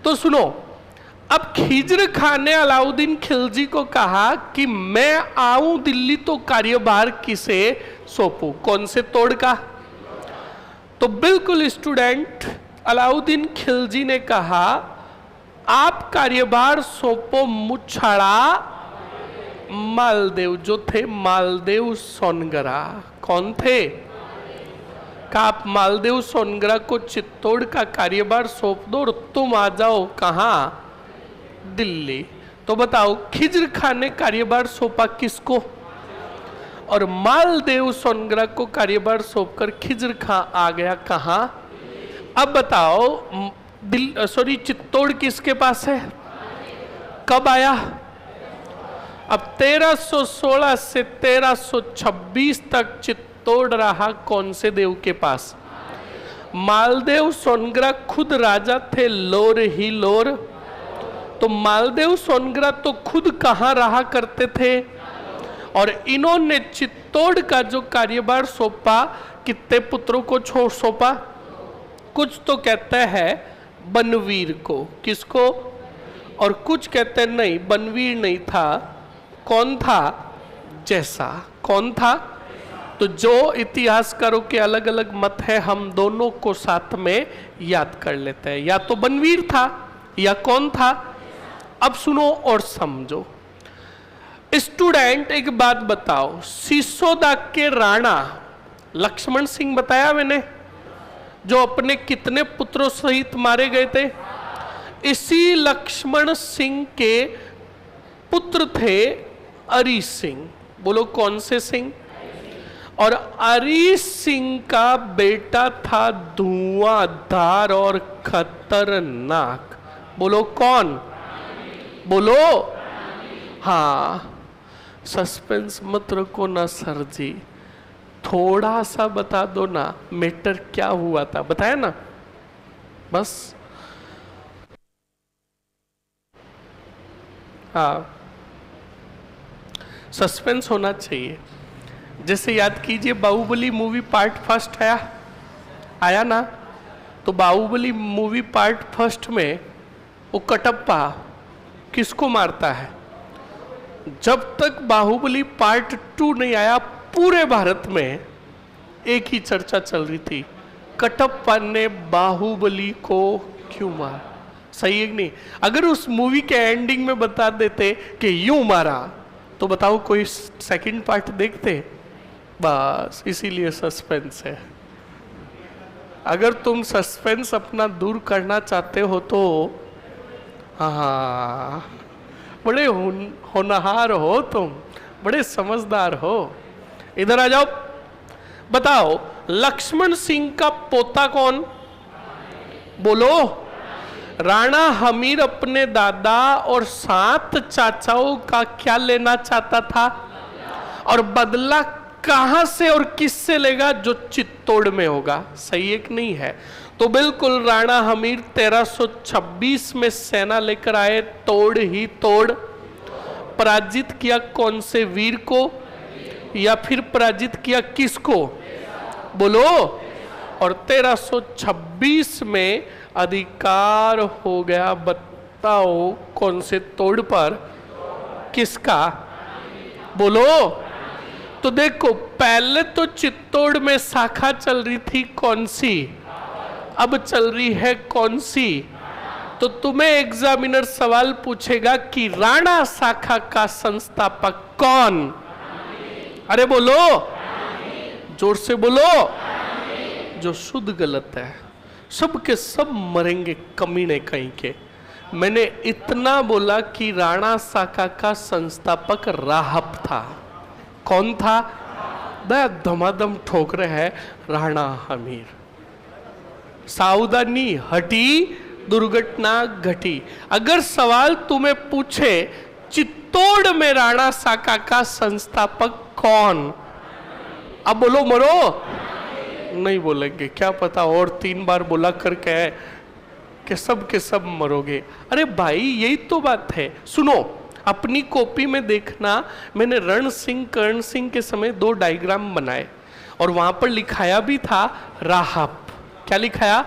तो सुनो, अब खिज्र खां ने अलाउद्दीन खिलजी को कहा कि मैं आऊं दिल्ली तो कार्यभार किसे सौंपूं? कौन से तोड़ का? तो बिल्कुल स्टूडेंट, अलाउद्दीन खिलजी ने कहा आप कार्यभार सौंपो मुछाड़ा मालदेव, जो थे मालदेव सोनगरा। कौन थे? का आप मालदेव सोनगरा को चित्तौड़ का कार्यभार सौंप दो और तुम आ जाओ। कहाँ? दिल्ली। तो बताओ खिज्र खां ने कार्यभार सौंपा किसको? और मालदेव सोनगरा को कार्यभार सौंपकर खिज्र खां आ गया कहाँ? अब बताओ चित्तौड़ किसके पास है? कब आया? अब 1316 से 1326 तक चित्तौड़ रहा कौन से देव के पास? मालदेव सोनगरा खुद राजा थे, लोर ही लोर। तो मालदेव सोनगरा तो खुद कहाँ रहा करते थे? और इन्होंने चित्तौड़ का जो कार्यभार सौंपा, कितने पुत्रों को सौंपा? कुछ तो कहते हैं बनवीर को। किसको? और कुछ कहते हैं नहीं, बनवीर नहीं था। कौन था? जैसा। कौन था? तो जो इतिहासकारों के अलग अलग मत है, हम दोनों को साथ में याद कर लेते हैं। या तो बनवीर था या कौन था? अब सुनो और समझो। स्टूडेंट एक बात बताओ, सिसोदा के राणा लक्ष्मण सिंह बताया मैंने, जो अपने कितने पुत्रों सहित मारे गए थे? इसी लक्ष्मण सिंह के पुत्र थे अरी सिंह। बोलो कौन से सिंह? और अरी सिंह का बेटा था धुआंधार और खतरनाक। बोलो कौन? बोलो। हाँ, सस्पेंस मत रखो ना सर जी, थोड़ा सा बता दो ना मैटर क्या हुआ था। बताया ना बस। हाँ, सस्पेंस होना चाहिए। जैसे याद कीजिए, बाहुबली मूवी पार्ट फर्स्ट आया ना, तो बाहुबली मूवी पार्ट फर्स्ट में वो कटप्पा किसको मारता है? जब तक बाहुबली पार्ट 2 नहीं आया, पूरे भारत में एक ही चर्चा चल रही थी, कटप्पा ने बाहुबली को क्यों मारा। सही है कि नहीं? अगर उस मूवी के एंडिंग में बता देते कि यूं मारा, तो बताओ कोई सेकंड पार्ट देखते? बस इसीलिए सस्पेंस है। अगर तुम सस्पेंस अपना दूर करना चाहते हो तो हाँ, बड़े होनहार हो तुम, बड़े समझदार हो। इधर आ जाओ, बताओ लक्ष्मण सिंह का पोता कौन? बोलो। राणा हमीर अपने दादा और 7 चाचाओं का क्या लेना चाहता था? और बदला कहां से और किससे लेगा? जो चित्तौड़ में होगा। सही है कि नहीं है? तो बिल्कुल राणा हमीर 1326 में सेना लेकर आए, तोड़ ही तोड़। पराजित किया कौन से वीर को, या फिर पराजित किया किसको? बोलो। और 1326 में अधिकार हो गया, बताओ कौन से तोड़ पर? किसका? बोलो। तो देखो, पहले तो चित्तौड़ में शाखा चल रही थी कौन सी, अब चल रही है कौन सी? तो तुम्हें एग्जामिनर सवाल पूछेगा कि राणा शाखा का संस्थापक कौन? अरे बोलो, जोर से बोलो। जो शुद्ध गलत है, सब के सब मरेंगे कमीने कहीं के। मैंने इतना बोला कि राणा शाखा का संस्थापक राहब था। कौन था? धमाधम ठोक रहे हैं राणा हमीर। सावधानी हटी, दुर्घटना घटी। अगर सवाल तुम्हें पूछे चित्तौड़ में राणा शाखा का संस्थापक कौन, अब बोलो मरो। नहीं बोलेंगे, क्या पता और 3 बार बोला करके कि सब के सब मरोगे। अरे भाई यही तो बात है। सुनो, अपनी कॉपी में देखना, मैंने रण सिंह कर्ण सिंह के समय 2 डायग्राम बनाए और वहां पर लिखाया भी था राहब। क्या लिखाया?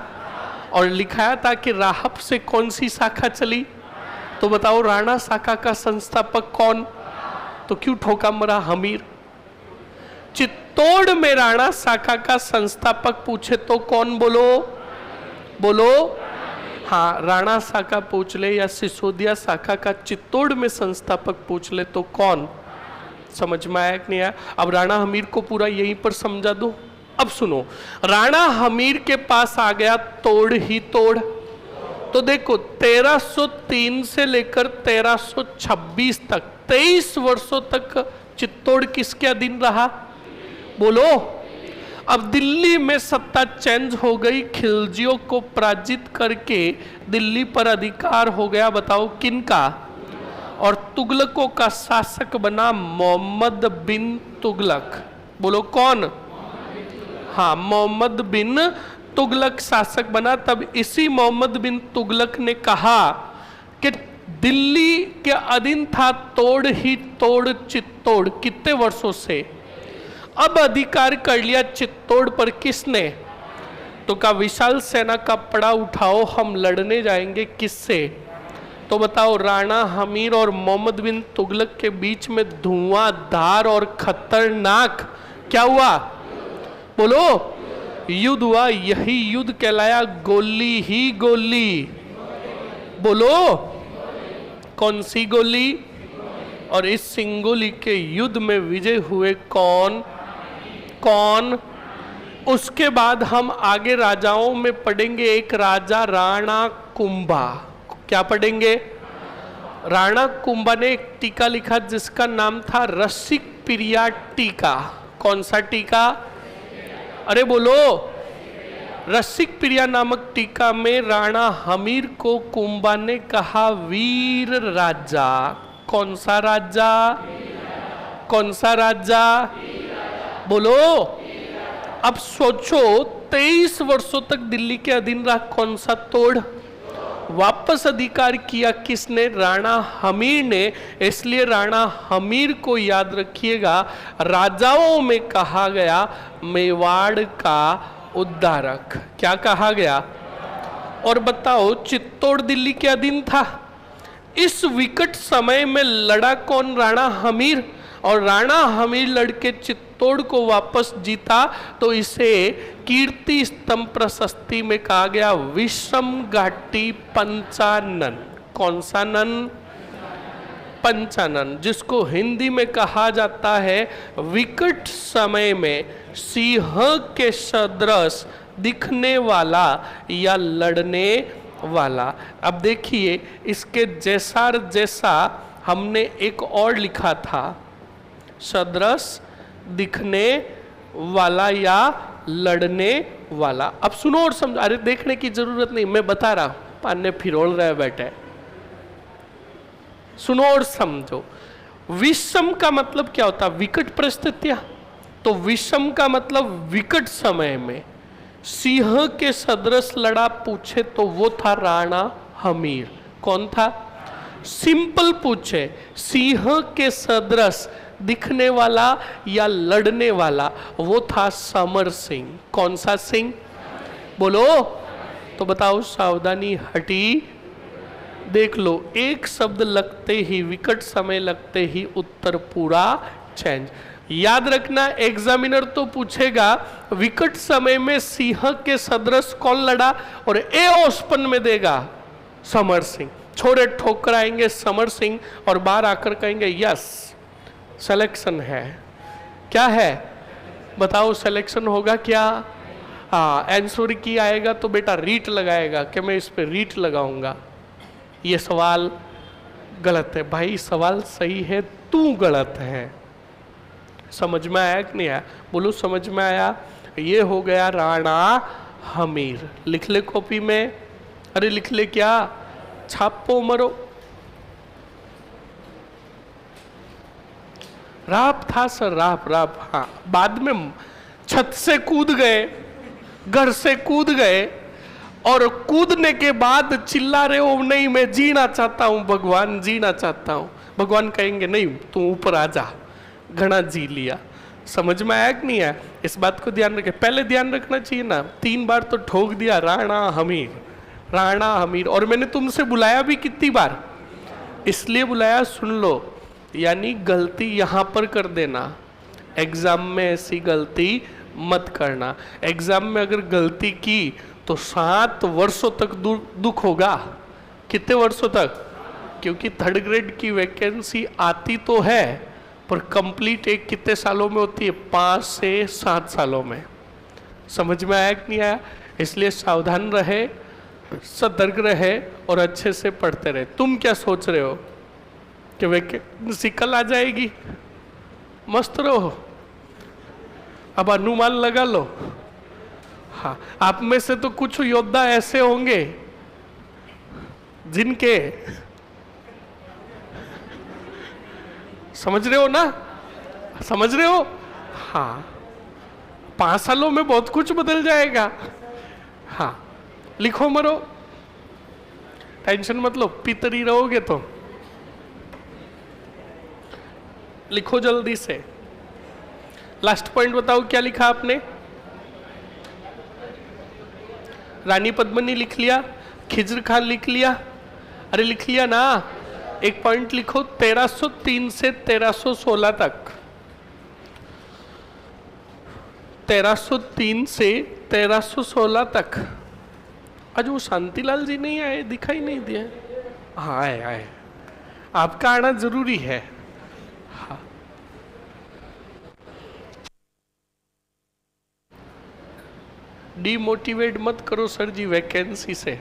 और लिखाया था कि राहब से कौन सी शाखा चली? तो बताओ राणा शाखा का संस्थापक कौन? तो क्यों ठोका मरा हमीर? चित्तौड़ में राणा शाखा का संस्थापक पूछे तो कौन? बोलो बोलो। हाँ, राणा शाखा पूछ ले या सिसोदिया शाखा का चित्तौड़ में संस्थापक पूछ ले तो कौन? समझ में आया कि नहीं आया? अब राणा हमीर को पूरा यहीं पर समझा दो। अब सुनो, राणा हमीर के पास आ गया तोड़ ही तोड़। तो देखो 1303 से लेकर 1326 तक 23 वर्षों तक चित्तौड़ किसके अधीन रहा? बोलो। अब दिल्ली में सत्ता चेंज हो गई, खिलजियों को पराजित करके दिल्ली पर अधिकार हो गया। बताओ किनका? और तुगलकों का शासक बना मोहम्मद बिन तुगलक। बोलो कौन? हाँ, मोहम्मद बिन तुगलक शासक बना। तब इसी मोहम्मद बिन तुगलक ने कहा कि दिल्ली के अधीन था तोड़ ही तोड़ चित्तौड़। कितने वर्षों से? अब अधिकार कर लिया चित्तौड़ पर किसने? तो का विशाल सेना का पड़ा उठाओ, हम लड़ने जाएंगे किससे? तो बताओ राणा हमीर और मोहम्मद बिन तुगलक के बीच में धुआंधार और खतरनाक क्या हुआ? बोलो। युद्ध हुआ। यही युद्ध कहलाया गोली ही गोली। बोलो कौन सी गोली? और इस सिंगोली के युद्ध में विजय हुए कौन? कौन? उसके बाद हम आगे राजाओं में पढ़ेंगे एक राजा राणा कुंभा। क्या पढ़ेंगे? राणा कुंभा ने एक टीका लिखा जिसका नाम था रसिक प्रिया टीका। कौन सा टीका? अरे बोलो। रसिक प्रिया नामक टीका में राणा हमीर को कुंभा ने कहा वीर राजा। कौन सा राजा? कौन सा राजा? बोलो। अब सोचो 23 वर्षों तक दिल्ली के अधीन रहा कौन सा तोड़? वापस अधिकार किया किसने? राणा हमीर ने। इसलिए राणा हमीर को याद रखिएगा, राजाओं में कहा गया मेवाड़ का उद्धारक। क्या कहा गया? और बताओ चित्तौड़ दिल्ली के अधीन था। इस विकट समय में लड़ा कौन? राणा हमीर। और राणा हमीर लड़के चित्तौड़ को वापस जीता तो इसे कीर्ति स्तंभ प्रशस्ति में कहा गया विषम घाटी पंचानन। कौन सा नन? पंचानन, जिसको हिंदी में कहा जाता है विकट समय में सिंह के सदृश दिखने वाला या लड़ने वाला। अब देखिए इसके जैसा हमने एक और लिखा था, सदृश दिखने वाला या लड़ने वाला। अब सुनो और समझो। अरे देखने की जरूरत नहीं, मैं बता रहा हूं, पाने फिरोल रहे बैठे। सुनो और समझो। विषम का मतलब क्या होता? विकट परिस्थितियां। तो विषम का मतलब विकट समय में सिंह के सदृश लड़ा पूछे तो वो था राणा हमीर। कौन था? सिंपल पूछे सिंह के सदृश दिखने वाला या लड़ने वाला, वो था समर सिंह। कौन सा सिंह? बोलो। तो बताओ सावधानी हटी। देख लो, एक शब्द लगते ही, विकट समय लगते ही उत्तर पूरा चेंज। याद रखना, एग्जामिनर तो पूछेगा विकट समय में सिंह के सदृश कौन लड़ा, और ए ओस्पन में देगा समर सिंह। छोरे ठोकराएंगे समर सिंह और बाहर आकर कहेंगे यस सिलेक्शन है। क्या है? बताओ सिलेक्शन होगा क्या? हाँ, आंसर की आएगा तो बेटा रीट लगाएगा कि मैं इस पे रीट लगाऊंगा। ये सवाल गलत है भाई, सवाल सही है, तू गलत है। समझ में आया कि नहीं आया? बोलो समझ में आया। ये हो गया राणा हमीर। लिख ले कॉपी में। अरे लिख ले, क्या छापो मरो। राप था सर, राप। हाँ, बाद में छत से कूद गए, घर से कूद गए, और कूदने के बाद चिल्ला रहे हो नहीं मैं जीना चाहता हूं भगवान, जीना चाहता हूं। भगवान कहेंगे नहीं तू ऊपर आ जा, घना जी लिया। समझ में आया कि नहीं आया? इस बात को ध्यान रखे। पहले ध्यान रखना चाहिए ना, 3 बार तो ठोक दिया राणा हमीर, राणा हमीर। और मैंने तुमसे बुलाया भी कितनी बार? इसलिए बुलाया, सुन लो। यानी गलती यहां पर कर देना, एग्जाम में ऐसी गलती मत करना। एग्जाम में अगर गलती की तो 7 वर्षों तक दुख होगा। कितने वर्षों तक? क्योंकि 3rd ग्रेड की वैकेंसी आती तो है पर कंप्लीट एक कितने सालों में होती है? 5 से 7 सालों में। समझ में आया कि नहीं आया? इसलिए सावधान रहे, सतर्क रहे और अच्छे से पढ़ते रहे। तुम क्या सोच रहे हो कि वैकेंसी कल आ जाएगी? मस्त रहो, अब अनुमान लगा लो। हाँ, आप में से तो कुछ योद्धा ऐसे होंगे जिनके, समझ रहे हो ना? समझ रहे हो? हाँ, 5 सालों में बहुत कुछ बदल जाएगा। हाँ, लिखो मरो, टेंशन मत लो, पितरी रहोगे तो। लिखो जल्दी से। लास्ट पॉइंट बताओ क्या लिखा आपने? रानी पद्मिनी लिख लिया, खिज्र खान लिख लिया? अरे लिख लिया ना। एक पॉइंट लिखो, 1303 से 1316 तक। 1303 से 1316 तक। आज वो शांतिलाल जी नहीं आए, दिखाई नहीं दिए। हाँ आए, आपका आना जरूरी है। हाँ, डीमोटिवेट मत करो सर जी वैकेंसी से,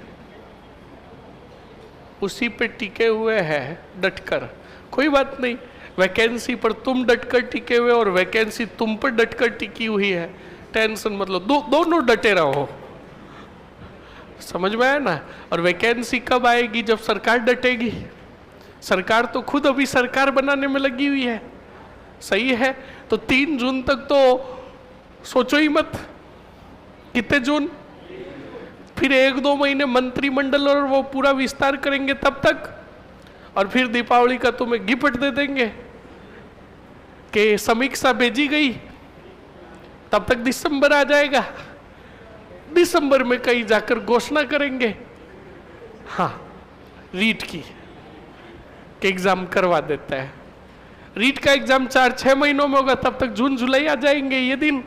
उसी पे टिके हुए हैं डटकर, कोई बात नहीं। वैकेंसी पर तुम डटकर टिके हुए और वैकेंसी तुम पर डटकर टिकी हुई है, टेंशन मतलब दोनों डटे रहो। समझ में आया ना। और वैकेंसी कब आएगी? जब सरकार डटेगी। सरकार तो खुद अभी सरकार बनाने में लगी हुई है, सही है। तो 3 जून तक तो सोचो ही मत, कितने जून, फिर 1-2 महीने मंत्रिमंडल और वो पूरा विस्तार करेंगे तब तक, और फिर दीपावली का तुम्हें गिफ्ट दे देंगे कि समीक्षा भेजी गई, तब तक दिसंबर आ जाएगा। दिसंबर में कहीं जाकर घोषणा करेंगे, हाँ रीट की एग्जाम करवा देता है। रीट का एग्जाम 4-6 महीनों में होगा, तब तक जून जुलाई आ जाएंगे ये दिन।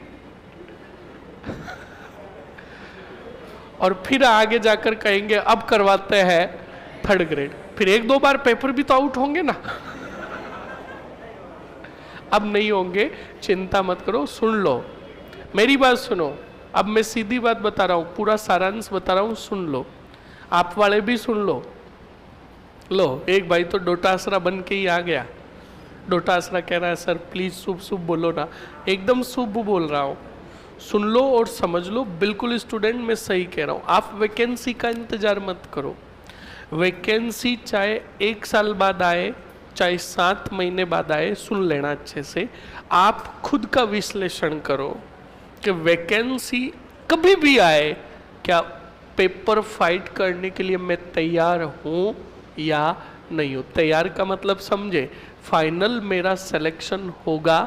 और फिर आगे जाकर कहेंगे अब करवाते हैं 3rd ग्रेड, फिर 1-2 बार पेपर भी तो आउट होंगे ना। अब नहीं होंगे, चिंता मत करो। सुन लो मेरी बात, सुनो। अब मैं सीधी बात बता रहा हूं, पूरा सारांश बता रहा हूं, सुन लो। आप वाले भी सुन लो। लो, एक भाई तो डोटासरा बन के ही आ गया। डोटासरा कह रहा है सर प्लीज शुभ शुभ बोलो ना। एकदम शुभ बोल रहा हूं, सुन लो और समझ लो। बिल्कुल स्टूडेंट मैं सही कह रहा हूं। आप वैकेंसी का इंतजार मत करो। वैकेंसी चाहे 1 साल बाद आए, चाहे 7 महीने बाद आए, सुन लेना अच्छे से। आप खुद का विश्लेषण करो कि वैकेंसी कभी भी आए, क्या पेपर फाइट करने के लिए मैं तैयार हूं या नहीं हूं। तैयार का मतलब समझे, फाइनल मेरा सिलेक्शन होगा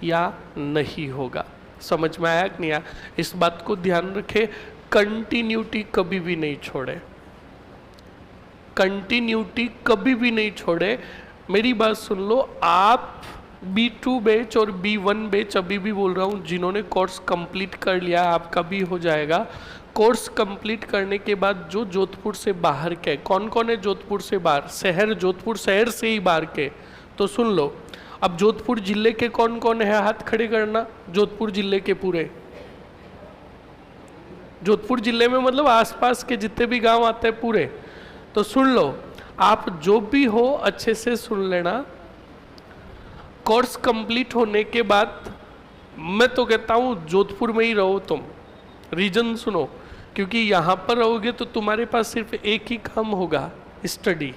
या नहीं होगा। समझ में आया कि नहीं आया? इस बात को ध्यान रखे, कंटिन्यूटी कभी भी नहीं छोड़े, कंटिन्यूटी कभी भी नहीं छोड़े। मेरी बात सुन लो। आप B2 बैच और B1 बैच, अभी भी बोल रहा हूँ, जिन्होंने कोर्स कंप्लीट कर लिया आपका भी हो जाएगा। कोर्स कंप्लीट करने के बाद जो जोधपुर से बाहर के, कौन कौन है जोधपुर से बाहर, शहर जोधपुर शहर से ही बाहर के, तो सुन लो। अब जोधपुर जिले के कौन कौन है, हाथ खड़े करना। जोधपुर जिले के पूरे, जोधपुर जिले में मतलब आसपास के जितने भी गांव आते हैं पूरे, तो सुन लो। आप जो भी हो अच्छे से सुन लेना। कोर्स कंप्लीट होने के बाद मैं तो कहता हूं जोधपुर में ही रहो तुम। रीजन सुनो, क्योंकि यहां पर रहोगे तो तुम्हारे पास सिर्फ एक ही काम होगा, स्टडी।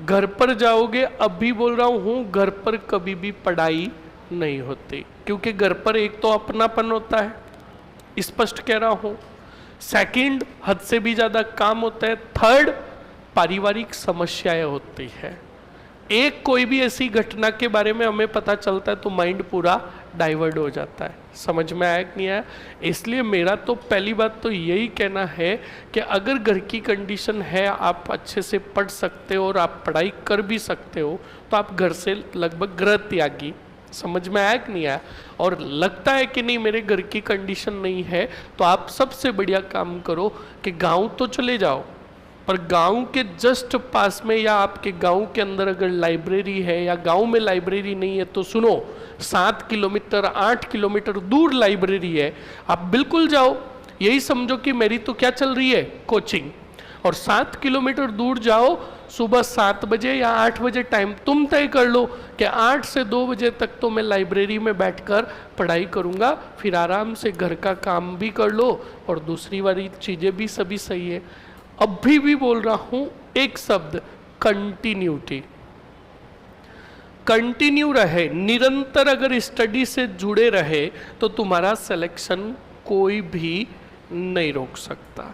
घर पर जाओगे, अभी बोल रहा हूं, घर पर कभी भी पढ़ाई नहीं होती, क्योंकि घर पर एक तो अपनापन होता है, स्पष्ट कह रहा हूं। सेकंड, हद से भी ज्यादा काम होता है। थर्ड, पारिवारिक समस्याएं होती है। एक कोई भी ऐसी घटना के बारे में हमें पता चलता है तो माइंड पूरा डाइवर्ट हो जाता है। समझ में आया कि नहीं आया? इसलिए मेरा तो पहली बात तो यही कहना है कि अगर घर की कंडीशन है, आप अच्छे से पढ़ सकते हो और आप पढ़ाई कर भी सकते हो, तो आप घर से लगभग गृह त्यागी। समझ में आया कि नहीं आया? और लगता है कि नहीं मेरे घर की कंडीशन नहीं है, तो आप सबसे बढ़िया काम करो कि गांव तो चले जाओ, पर गांव के जस्ट पास में या आपके गांव के अंदर अगर लाइब्रेरी है, या गांव में लाइब्रेरी नहीं है तो सुनो, 7 किलोमीटर 8 किलोमीटर दूर लाइब्रेरी है, आप बिल्कुल जाओ। यही समझो कि मेरी तो क्या चल रही है, कोचिंग, और 7 किलोमीटर दूर जाओ। सुबह 7 बजे या 8 बजे टाइम तुम तय कर लो कि 8 से 2 बजे तक तो मैं लाइब्रेरी में बैठकर पढ़ाई करूंगा, फिर आराम से घर का काम भी कर लो और दूसरी वाली चीजें भी सभी सही है। अभी भी बोल रहा हूं एक शब्द, कंटिन्यूटी। कंटिन्यू रहे, निरंतर अगर स्टडी से जुड़े रहे तो तुम्हारा सिलेक्शन कोई भी नहीं रोक सकता।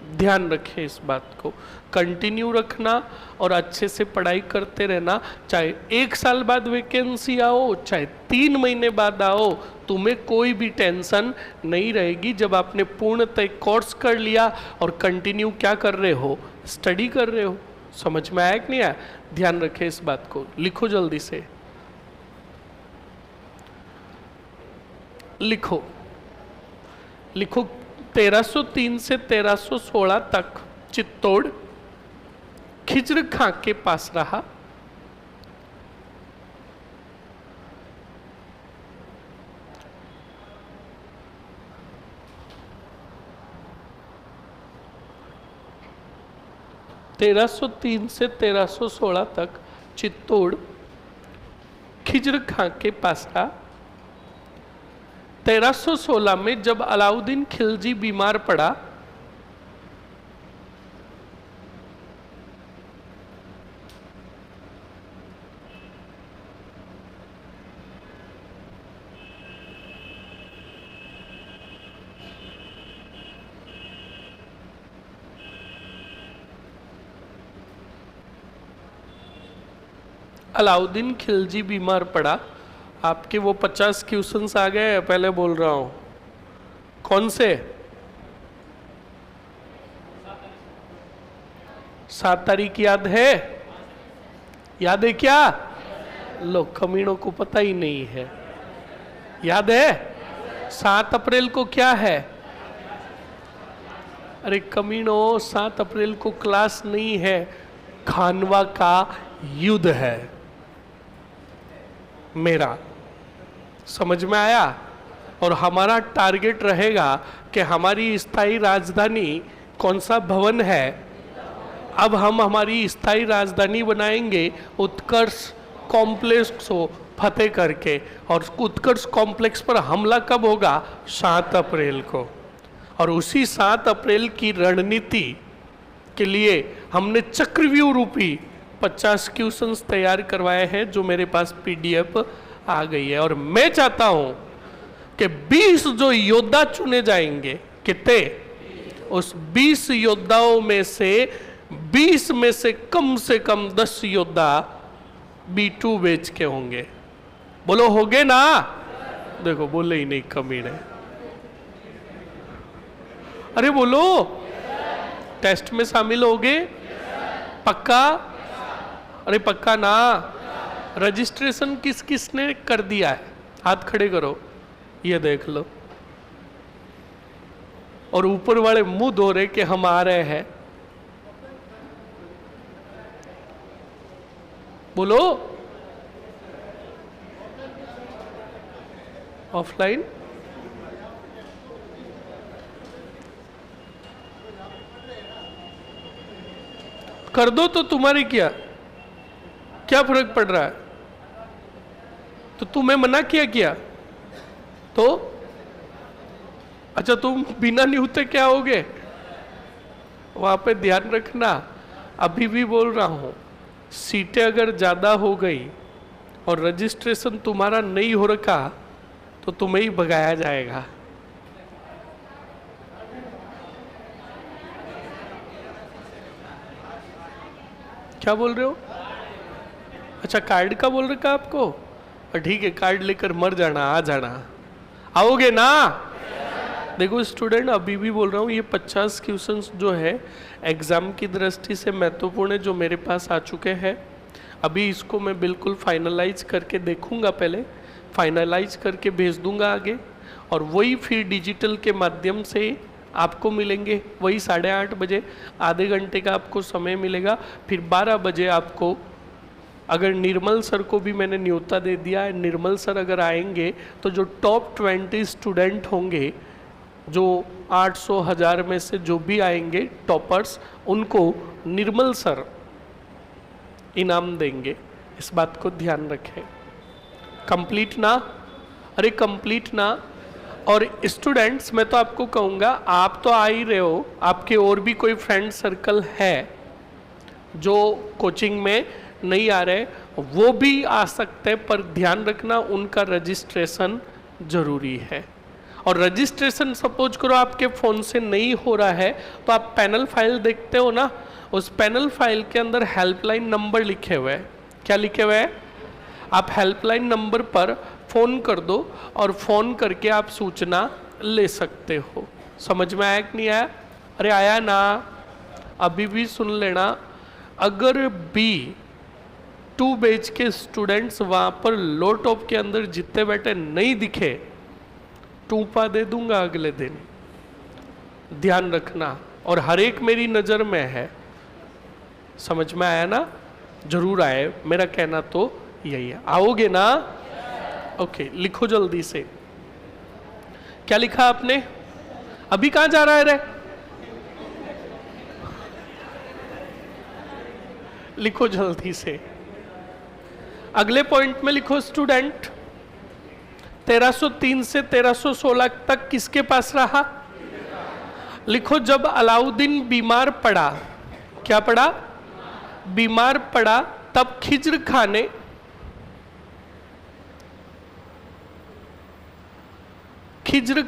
ध्यान रखें इस बात को, कंटिन्यू रखना और अच्छे से पढ़ाई करते रहना। चाहे 1 साल बाद वैकेंसी आओ, चाहे 3 महीने बाद आओ, तुम्हें कोई भी टेंशन नहीं रहेगी जब आपने पूर्णतः कोर्स कर लिया और कंटिन्यू क्या कर रहे हो, स्टडी कर रहे हो। समझ में आया कि नहीं आया? ध्यान रखें इस बात को। लिखो जल्दी से, लिखो लिखो। 1303 से 1316 तक चित्तौड़ खिजर खां के पास रहा। 1303 से 1316 तक चित्तौड़ खिजर खां के पास था। 1316 में जब अलाउद्दीन खिलजी बीमार पड़ा, अलाउद्दीन खिलजी बीमार पड़ा। आपके वो 50 क्वेश्चंस आ गए, पहले बोल रहा हूं। कौन से? 7 तारीख याद है? याद है क्या? लो, कमीनों को पता ही नहीं है। याद है? 7 अप्रैल को क्या है? अरे कमीनों, 7 अप्रैल को क्लास नहीं है, खानवा का युद्ध है मेरा। समझ में आया? और हमारा टारगेट रहेगा कि हमारी स्थायी राजधानी कौन सा भवन है। अब हम हमारी स्थायी राजधानी बनाएंगे उत्कर्ष कॉम्प्लेक्स को फतेह करके, और उत्कर्ष कॉम्प्लेक्स पर हमला कब होगा? 7 अप्रैल को। और उसी 7 अप्रैल की रणनीति के लिए हमने चक्रव्यूह रूपी 50 क्वेश्चंस तैयार करवाए हैं, जो मेरे पास PDF आ गई है। और मैं चाहता हूं कि 20 जो योद्धा चुने जाएंगे, कितने? उस 20 योद्धाओं में से 20 में से कम 10 योद्धा B2 बैच के होंगे। बोलो होगे ना? देखो बोले ही नहीं, कमीने। अरे बोलो, टेस्ट में शामिल होगे? पक्का? अरे पक्का ना? रजिस्ट्रेशन किस किसने कर दिया है? हाथ खड़े करो, ये देख लो। और ऊपर वाले मुंह धो रहे कि हम आ रहे हैं। बोलो, ऑफलाइन? कर दो तो तुम्हारी क्या फर्क पड़ रहा है? तो तुम्हें मना किया तो अच्छा, तुम बिना न्यूते क्या होगे? वहां पे ध्यान रखना। अभी भी बोल रहा हूं, सीटें अगर ज्यादा हो गई और रजिस्ट्रेशन तुम्हारा नहीं हो रखा तो तुम्हें ही भगाया जाएगा। क्या बोल रहे हो? अच्छा, कार्ड का बोल रखा आपको? ठीक है, कार्ड लेकर मर जाना, आ जाना। आओगे ना? देखो स्टूडेंट, अभी भी बोल रहा हूँ, ये 50 क्वेश्चंस जो है एग्जाम की दृष्टि से महत्वपूर्ण है, जो मेरे पास आ चुके हैं। अभी इसको मैं बिल्कुल फाइनलाइज करके देखूंगा, पहले फाइनलाइज करके भेज दूंगा आगे, और वही फिर डिजिटल के माध्यम से आपको मिलेंगे। वही 8:30 बजे, आधे घंटे का आपको समय मिलेगा। फिर 12 बजे आपको, अगर निर्मल सर को भी मैंने न्योता दे दिया है, निर्मल सर अगर आएंगे तो जो टॉप 20 स्टूडेंट होंगे, जो 800 1000 में से जो भी आएंगे टॉपर्स, उनको निर्मल सर इनाम देंगे। इस बात को ध्यान रखें। कंप्लीट ना? अरे कंप्लीट ना? और स्टूडेंट्स, मैं तो आपको कहूँगा, आप तो आ ही रहे हो, आपके और भी कोई फ्रेंड सर्कल है जो कोचिंग में नहीं आ रहे, वो भी आ सकते हैं, पर ध्यान रखना उनका रजिस्ट्रेशन जरूरी है। और रजिस्ट्रेशन सपोज करो आपके फ़ोन से नहीं हो रहा है, तो आप पैनल फाइल देखते हो ना, उस पैनल फाइल के अंदर हेल्पलाइन नंबर लिखे हुए हैं। क्या लिखे हुए हैं? आप हेल्पलाइन नंबर पर फ़ोन कर दो और फ़ोन करके आप सूचना ले सकते हो। समझ में आया कि नहीं आया? अरे आया ना? अभी भी सुन लेना, अगर B2 बैच के स्टूडेंट्स वहाँ पर लो टॉप के अंदर जितने बैठे नहीं दिखे, टूपा दे दूंगा अगले दिन। ध्यान रखना, और हर एक मेरी नज़र में है। समझ में आया ना? जरूर आए, मेरा कहना तो यही है। आओगे ना? ओके, लिखो जल्दी से। क्या लिखा आपने? अभी कहाँ जा रहा है रे? लिखो जल्दी से। अगले पॉइंट में लिखो स्टूडेंट, 1303 से 1316 तक किसके पास रहा? लिखो जब अलाउद्दीन बीमार पड़ा, क्या पड़ा? बीमार पड़ा, तब खिज्र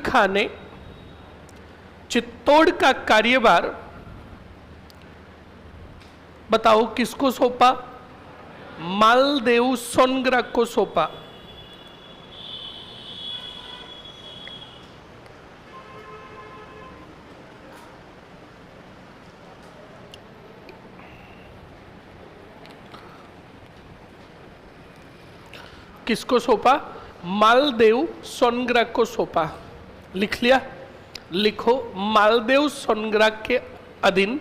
खान ने चित्तौड़ का कार्यभार बताओ किसको सौंपा? मालदेव सोनग्रा को सौंपा। किसको सौंपा? मालदेव सोनग्रा को सौंपा। लिख लिया? लिखो मालदेव सोनग्रा के अधीन,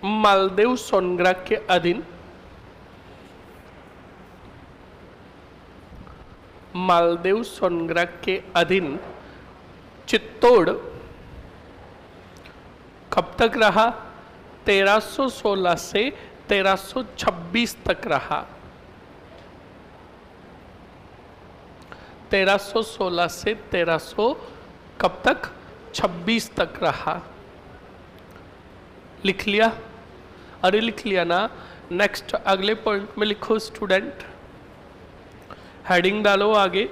मालदेव सोनग्रा के अधीन, मालदेव सोनग्रा के अधीन चित्तौड़ कब तक रहा? 1316 से 1326 तक रहा। 1316 से 1300 कब तक? 26 तक रहा। लिख लिया? अरे लिख लिया ना। नेक्स्ट अगले पॉइंट में लिखो स्टूडेंट, हेडिंग डालो आगे।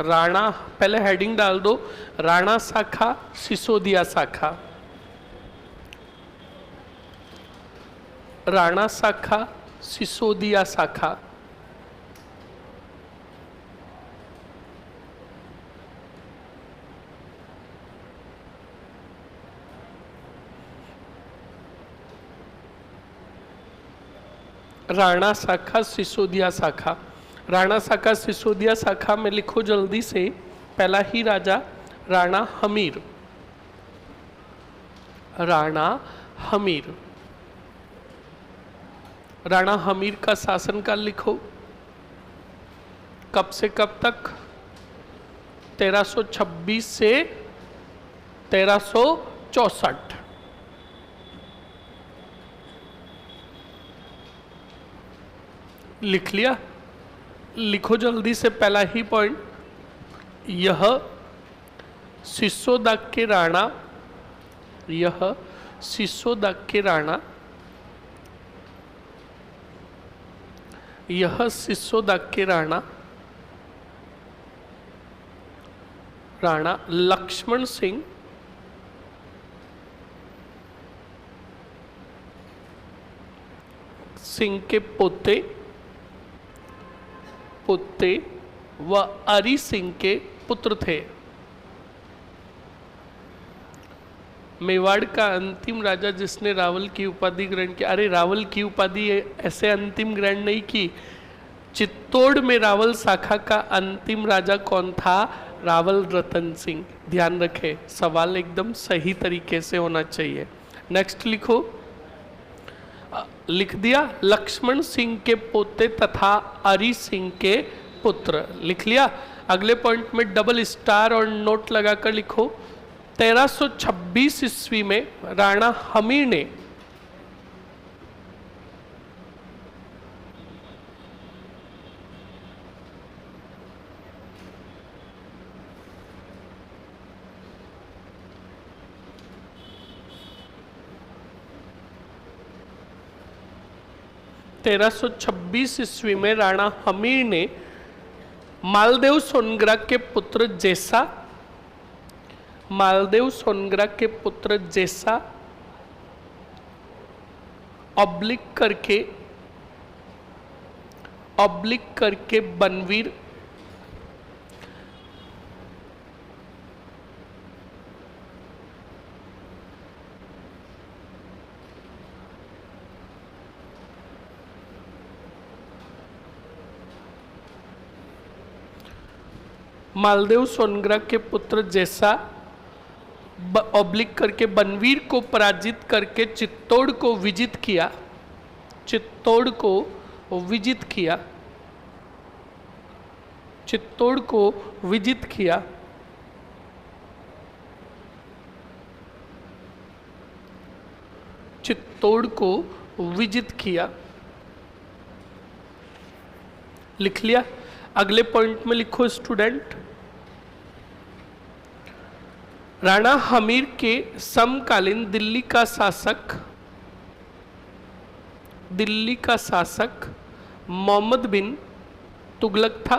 राणा, पहले हेडिंग डाल दो, राणा शाखा, सिसोदिया शाखा। राणा शाखा, सिसोदिया शाखा। राणा शाखा, सिसोदिया शाखा। राणा शाखा, सिसोदिया शाखा में लिखो जल्दी से, पहला ही राजा राणा हमीर। राणा हमीर, राणा हमीर का शासनकाल लिखो, कब से कब तक? 1326 से 1364। लिख लिया? लिखो जल्दी से पहला ही पॉइंट, यह सिसोदा के राणा, यह सिसोदा के राणा, यह सिसोदा के राणा, राणा लक्ष्मण सिंह के पोते व अरी सिंह के पुत्र थे। मेवाड़ का अंतिम राजा जिसने रावल की उपाधि ग्रहण की, अरे रावल की उपाधि ऐसे अंतिम ग्रहण नहीं की। चित्तौड़ में रावल शाखा का अंतिम राजा कौन था? रावल रतन सिंह। ध्यान रखें, सवाल एकदम सही तरीके से होना चाहिए। नेक्स्ट लिखो, लिख दिया? लक्ष्मण सिंह के पोते तथा अरी सिंह के पुत्र। लिख लिया? अगले पॉइंट में डबल स्टार और नोट लगाकर लिखो, 1326 ईस्वी में राणा हमीर ने ईस्वी में राणा हमीर ने मालदेव सोनग्रा के पुत्र जैसा, मालदेव सोनग्रा के पुत्र जैसा ऑब्लिक करके बनवीर, मालदेव सोनग्रा के पुत्र जैसा ऑब्लिक करके बनवीर को पराजित करके चित्तौड़ को विजित किया, चित्तौड़ को विजित किया, चित्तौड़ को विजित किया। चित्तौड़ को विजित किया। लिख लिया। अगले पॉइंट में लिखो स्टूडेंट, राणा हमीर के समकालीन दिल्ली का शासक मोहम्मद बिन तुगलक था।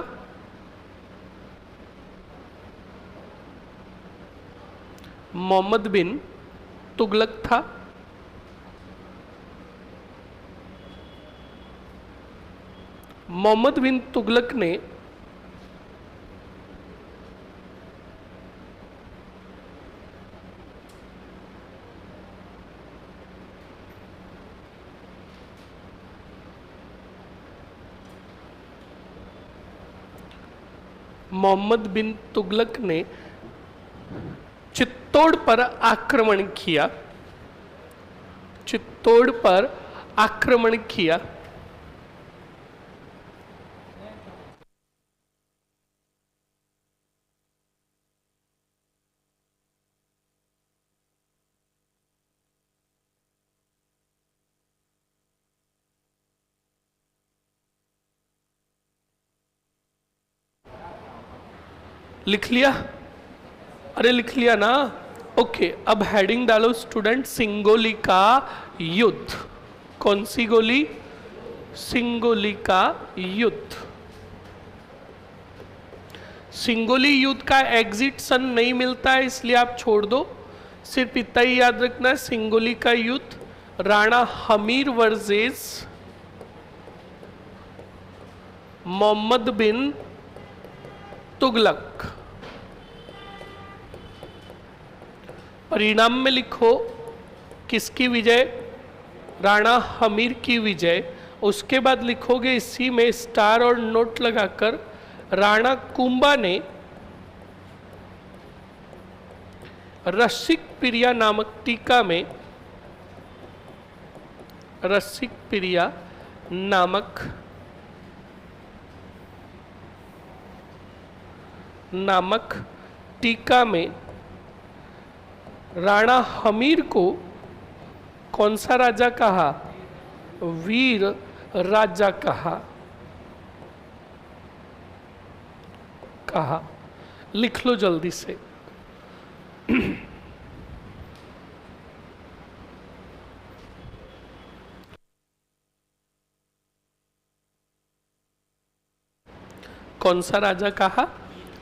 मोहम्मद बिन तुगलक था। मोहम्मद बिन तुगलक ने चित्तौड़ पर आक्रमण किया। चित्तौड़ पर आक्रमण किया। लिख लिया? अरे लिख लिया ना? ओके, अब हेडिंग डालो स्टूडेंट, सिंगोली का युद्ध। कौन सी गोली? सिंगोली का युद्ध। सिंगोली युद्ध का एग्जिट सन नहीं मिलता है, इसलिए आप छोड़ दो। सिर्फ इतना ही याद रखना है, सिंगोली का युद्ध राणा हमीर वर्सेस मोहम्मद बिन तुगलक। परिणाम में लिखो किसकी विजय? राणा हमीर की विजय। उसके बाद लिखोगे इसी में स्टार और नोट लगाकर, राणा कुंभा ने रसिक प्रिया नामक टीका में, रसिक प्रिया नामक टीका में राणा हमीर को कौन सा राजा कहा? वीर राजा कहा। लिख लो जल्दी से। कौन सा राजा कहा?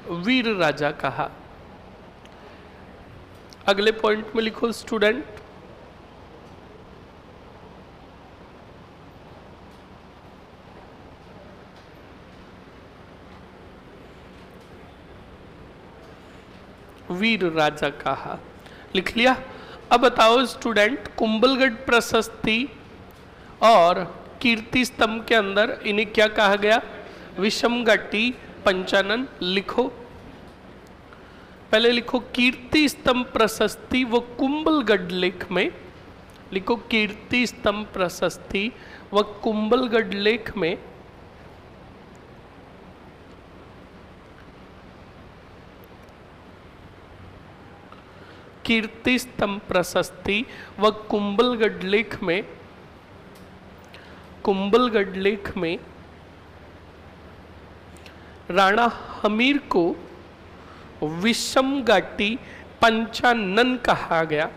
वीर राजा कहा। अगले पॉइंट में लिखो स्टूडेंट, वीर राजा कहा। लिख लिया? अब बताओ स्टूडेंट, कुंभलगढ़ प्रशस्ति और कीर्ति स्तंभ के अंदर इन्हें क्या कहा गया? विषमघाटी पंचानन। लिखो, पहले लिखो कीर्ति स्तंभ प्रशस्ति व कुंभलगढ़ लेख में। लिखो कीर्ति स्तंभ प्रशस्ति व कुंभलगढ़ लेख में कीर्ति स्तंभ प्रशस्ति व कुंभलगढ़ लेख में राणा हमीर को विषमघाटी पंचानन कहा गया।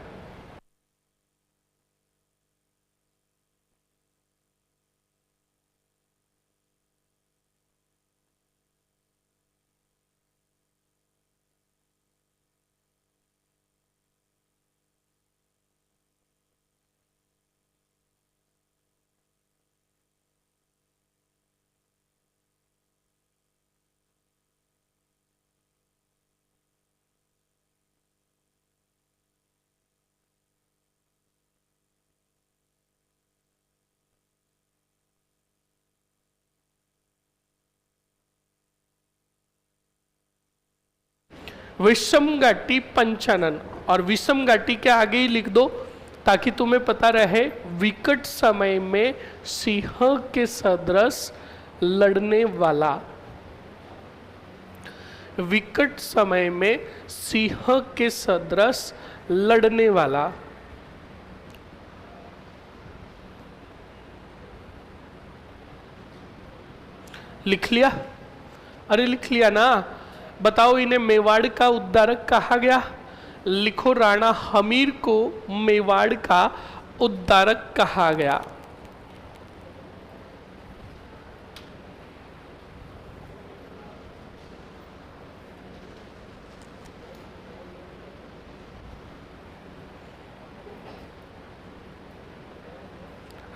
विषमघाटी पंचानन, और विषमघाटी के आगे ही लिख दो ताकि तुम्हें पता रहे। विकट समय में सिंह के सदृश लड़ने वाला। विकट समय में सिंह के सदृश लड़ने वाला। लिख लिया? अरे लिख लिया ना। बताओ इन्हें मेवाड़ का उद्धारक कहा गया? लिखो, राणा हमीर को मेवाड़ का उद्धारक कहा गया।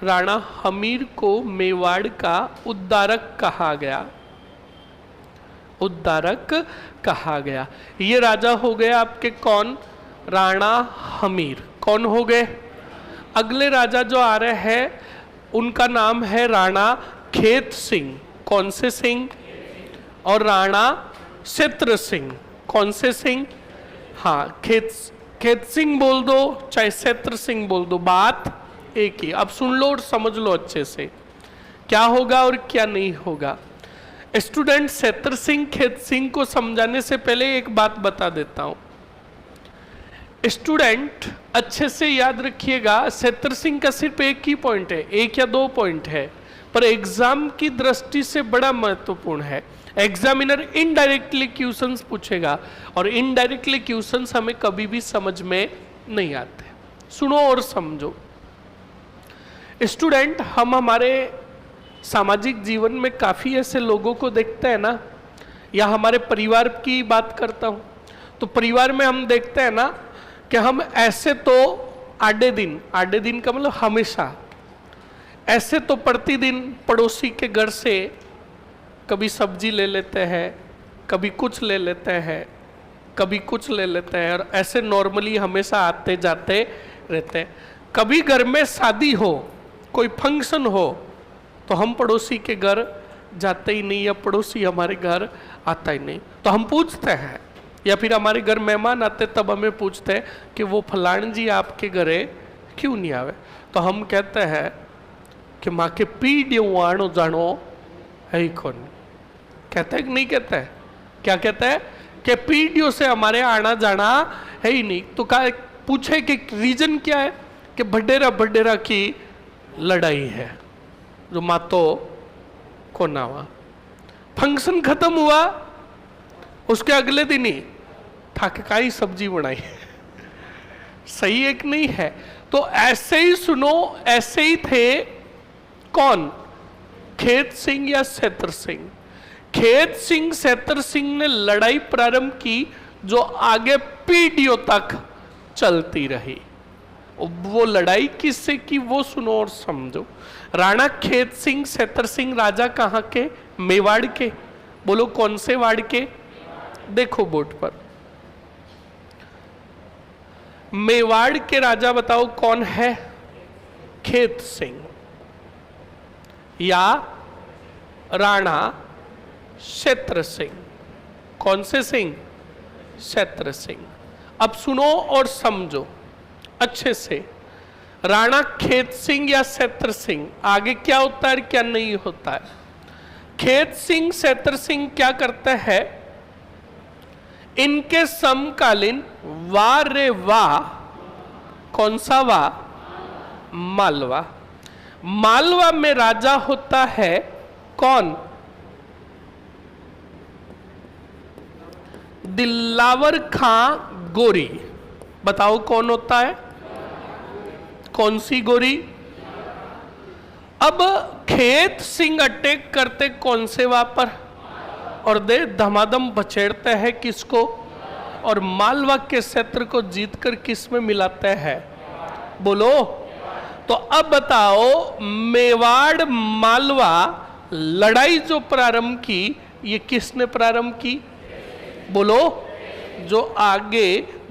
राणा हमीर को मेवाड़ का उद्धारक कहा गया। उद्धारक कहा गया। ये राजा हो गए आपके कौन? राणा हमीर। कौन हो गए? अगले राजा जो आ रहे हैं उनका नाम है राणा खेत सिंह। कौन से सिंह? और राणा क्षेत्र सिंह। कौन से सिंह? हाँ, खेत सिंह बोल दो चाहे क्षेत्र सिंह बोल दो, बात एक ही। अब सुन लो और समझ लो अच्छे से क्या होगा और क्या नहीं होगा। स्टूडेंट, क्षेत्र सिंह खेत सिंह को समझाने से पहले एक बात बता देता हूं। स्टूडेंट अच्छे से याद रखिएगा, क्षेत्र सिंह का सिर्फ एक ही पॉइंट है, एक या दो पॉइंट है, पर एग्जाम की दृष्टि से बड़ा महत्वपूर्ण है। एग्जामिनर इनडायरेक्टली क्वेश्चंस पूछेगा और इनडायरेक्टली क्वेश्चंस हमें कभी भी समझ में नहीं आते। सुनो और समझो। स्टूडेंट, हम हमारे सामाजिक जीवन में काफ़ी ऐसे लोगों को देखते हैं ना, या हमारे परिवार की बात करता हूँ, तो परिवार में हम देखते हैं ना कि हम ऐसे तो आधे दिन का मतलब हमेशा, ऐसे तो प्रतिदिन पड़ोसी के घर से कभी सब्जी ले लेते हैं, कभी कुछ ले लेते हैं, कभी कुछ ले लेते हैं, और ऐसे नॉर्मली हमेशा आते जाते रहते हैं। कभी घर में शादी हो, कोई फंक्शन हो, तो हम पड़ोसी के घर जाते ही नहीं, या पड़ोसी हमारे घर आता ही नहीं। तो हम पूछते हैं, या फिर हमारे घर मेहमान आते तब हमें पूछते हैं कि वो फलान जी आपके घरे क्यों नहीं आवे। तो हम कहते हैं कि माँ के पीढ़ियों आनो जानो है ही कौन। कहते हैं कि नहीं कहते हैं? क्या कहते हैं कि पीढ़ियों से हमारे आना जाना है ही नहीं। तो क्या पूछे कि रीजन क्या है? कि भडेरा की लड़ाई है, जो मातो को नावा। फंक्शन खत्म हुआ, उसके अगले दिन ही ठाके का ही सब्जी बनाई। सही एक नहीं है? तो ऐसे ही सुनो, ऐसे ही थे कौन? खेत सिंह या क्षेत्र सिंह। खेत सिंह क्षेत्र सिंह ने लड़ाई प्रारंभ की जो आगे पीढ़ियों तक चलती रही। वो लड़ाई किससे की वो सुनो और समझो। राणा खेत सिंह क्षेत्र सिंह राजा कहाँ के? मेवाड़ के। बोलो कौन से वाड़ के? देखो बोर्ड पर। मेवाड़ के राजा बताओ कौन है? खेत सिंह या राणा क्षेत्र सिंह। कौन से सिंह? क्षेत्र सिंह। अब सुनो और समझो अच्छे से। राणा खेत सिंह या क्षेत्र सिंह, आगे क्या होता है क्या नहीं होता है? खेत सिंह क्षेत्र सिंह क्या करता है? इनके समकालीन वाह रे वाह, कौन सा वाह? मालवा। मालवा में राजा होता है कौन? दिलावर खां गोरी। बताओ कौन होता है? कौन सी गोरी? अब खेत सिंह अटैक करते कौन से वाह पर, और दे धमाधम बछेड़ते हैं किसको? और मालवा के क्षेत्र को जीतकर किस में मिलाते हैं? बोलो। तो अब बताओ, मेवाड़ मालवा लड़ाई जो प्रारंभ की, ये किसने प्रारंभ की? बोलो। जो आगे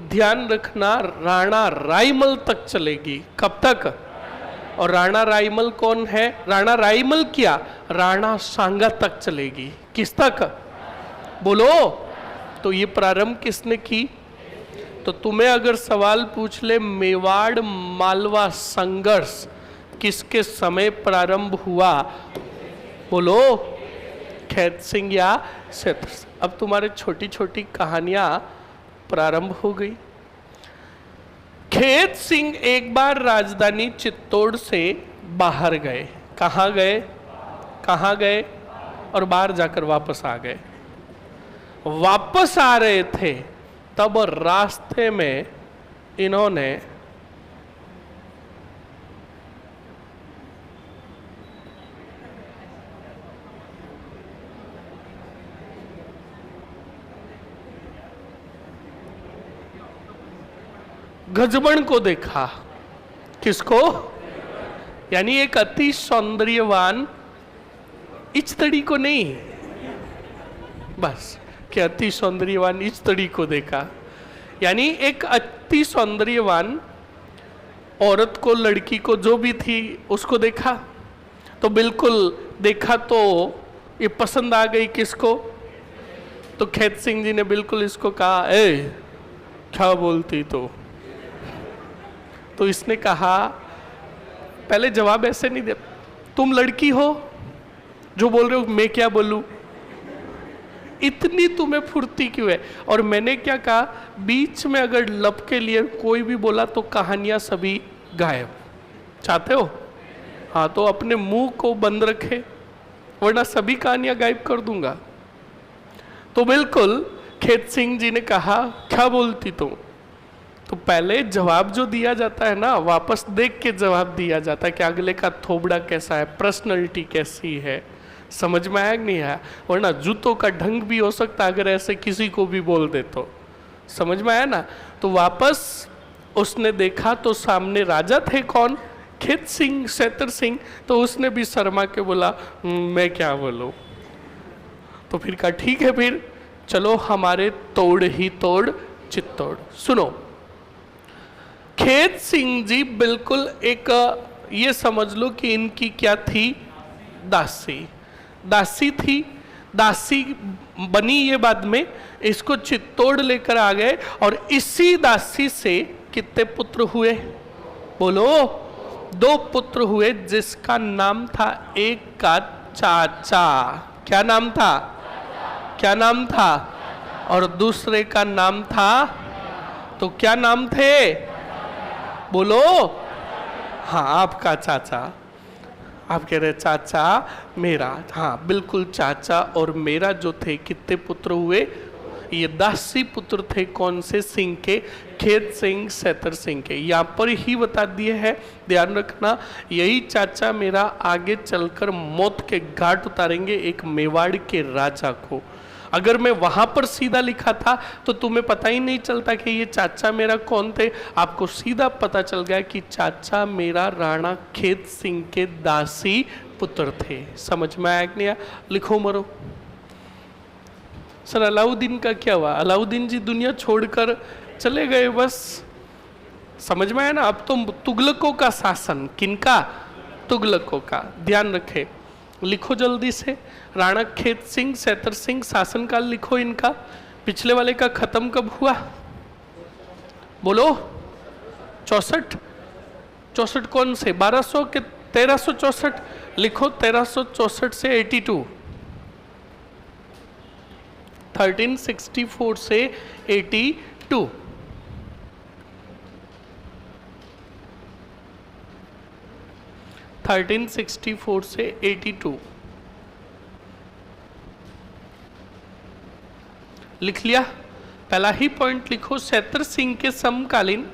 ध्यान रखना, राणा रायमल तक चलेगी। कब तक? और राणा रायमल कौन है? राणा रायमल क्या? राणा सांगा तक चलेगी। किस तक? बोलो। तो ये प्रारंभ किसने की? तो तुम्हें अगर सवाल पूछ ले मेवाड़ मालवा संघर्ष किसके समय प्रारंभ हुआ? बोलो। खेत सिंह या क्षेत्र। अब तुम्हारे छोटी छोटी कहानियां प्रारंभ हो गई। खेत सिंह एक बार राजधानी चित्तौड़ से बाहर गए। कहाँ गए? कहाँ गए? और बाहर जाकर वापस आ गए। वापस आ रहे थे तब रास्ते में इन्होंने गजबन को देखा। किसको? यानी एक अति सौंदर्यवान इचतड़ी को नहीं, बस कि अति सौंदर्यवान इचतड़ी को देखा। यानी एक अति सौंदर्यवान औरत को, लड़की को, जो भी थी उसको देखा। तो बिल्कुल देखा तो ये पसंद आ गई। किसको? तो खेत सिंह जी ने बिल्कुल इसको कहा, ए क्या बोलती तो इसने कहा, पहले जवाब ऐसे नहीं दे, तुम लड़की हो जो बोल रहे हो मैं क्या बोलूं, इतनी तुम्हें फुर्ती क्यों है? और मैंने क्या कहा, बीच में अगर लब के लिए कोई भी बोला तो कहानियां सभी गायब। चाहते हो? हाँ, तो अपने मुंह को बंद रखे, वरना सभी कहानियां गायब कर दूंगा। तो बिल्कुल खेत सिंह जी ने कहा, क्या बोलती तुम? तो पहले जवाब जो दिया जाता है ना, वापस देख के जवाब दिया जाता है कि अगले का थोबड़ा कैसा है, पर्सनैलिटी कैसी है, समझ में आया कि नहीं आया? वरना जूतों का ढंग भी हो सकता है अगर ऐसे किसी को भी बोल दे तो। समझ में आया ना? तो वापस उसने देखा तो सामने राजा थे। कौन? खेत सिंह, सैतर सिंह। तो उसने भी शर्मा के बोला, मैं क्या बोलूं? तो फिर कहा ठीक है, फिर चलो हमारे तोड़ ही तोड़ चित्तौड़। सुनो, खेत सिंह जी बिल्कुल एक, ये समझ लो कि इनकी क्या थी, दासी थी। दासी बनी ये बाद में, इसको चित्तौड़ लेकर आ गए और इसी दासी से कितने पुत्र हुए? बोलो, 2 पुत्र हुए, जिसका नाम था, एक का चाचा, क्या नाम था? क्या नाम था? और दूसरे का नाम था, तो क्या नाम थे? बोलो। हाँ, आपका चाचा। आप कह रहे चाचा मेरा, हाँ बिल्कुल, चाचा और मेरा जो थे, कितने पुत्र हुए? ये 10 पुत्र थे। कौन से सिंह के? खेत सिंह, सैतर सिंह के। यहाँ पर ही बता दिए है, ध्यान रखना। यही चाचा मेरा आगे चलकर मौत के घाट उतारेंगे एक मेवाड़ के राजा को। अगर मैं वहां पर सीधा लिखा था तो तुम्हें पता ही नहीं चलता कि ये चाचा मेरा कौन थे। आपको सीधा पता चल गया कि चाचा मेरा राणा खेत सिंह के दासी पुत्र थे। समझ में आया कि नहीं आया? लिखो मरो। सर अलाउद्दीन का क्या हुआ? अलाउद्दीन जी दुनिया छोड़कर चले गए, बस। समझ में आया ना? अब तो तुगलकों का शासन, किनका? तुगलकों का। ध्यान रखे, लिखो जल्दी से। राणा खेत सिंह, सैतर सिंह, शासनकाल लिखो इनका। पिछले वाले का खत्म कब हुआ? बोलो। 64 कौन से? 1200 के 1364 लिखो। 1364 से 82, 1364 से 82, 1364 से 82 लिख लिया। पहला ही पॉइंट लिखो, सैतर सिंह के समकालीन,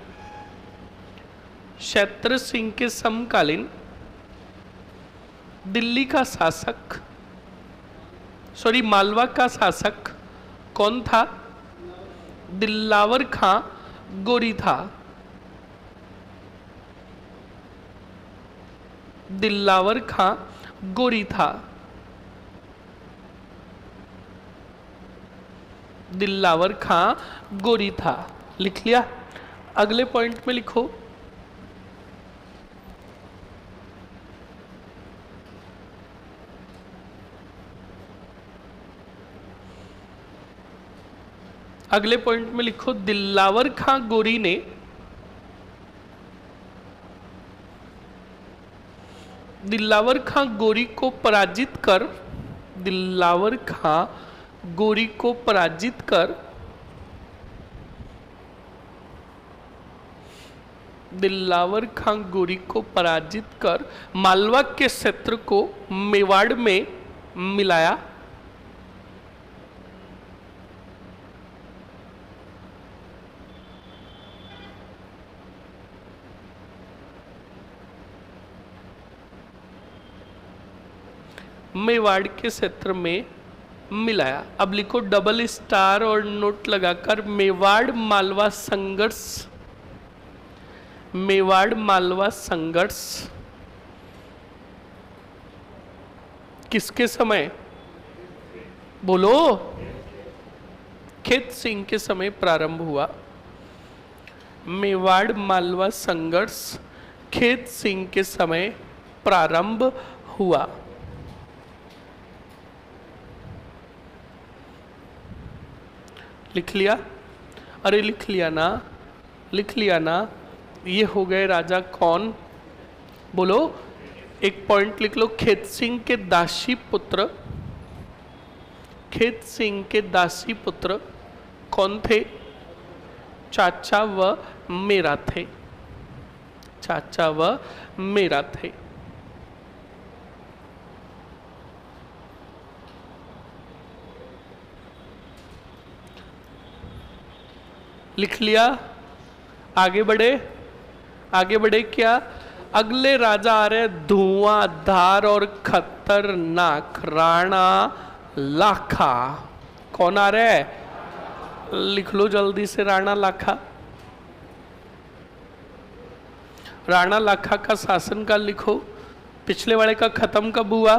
सैतर सिंह के समकालीन दिल्ली का शासक, सॉरी मालवा का शासक कौन था? दिल्लावर खां गोरी था। दिल्लावर खां गोरी था। दिल्लावर खां गोरी था। लिख लिया। अगले पॉइंट में लिखो, अगले पॉइंट में लिखो, दिल्लावर खां गोरी ने दिल्लावर खां गोरी को पराजित कर, दिल्लावर खां गोरी को पराजित कर, दिल्लावर खां गोरी को पराजित कर मालवा के क्षेत्र को मेवाड़ में मिलाया, मेवाड़ के क्षेत्र में मिलाया। अब लिखो डबल स्टार और नोट लगाकर मेवाड़ मालवा संघर्ष, मेवाड़ मालवा संघर्ष किसके समय? बोलो। खेत सिंह के समय प्रारंभ हुआ। मेवाड़ मालवा संघर्ष खेत सिंह के समय प्रारंभ हुआ। लिख लिया? अरे लिख लिया ना, लिख लिया ना। ये हो गए राजा कौन? बोलो। एक पॉइंट लिख लो, खेत सिंह के दासी पुत्र, खेत सिंह के दासी पुत्र कौन थे? चाचा व मेरा थे, चाचा व मेरा थे। लिख लिया? आगे बढ़े, आगे बढ़े क्या? अगले राजा आ रहे धुआंधार और खतरनाक राणा लाखा। कौन आ रहा है? लिख लो जल्दी से, राणा लाखा। राणा लाखा का शासन काल लिखो। पिछले वाले का खत्म कब हुआ?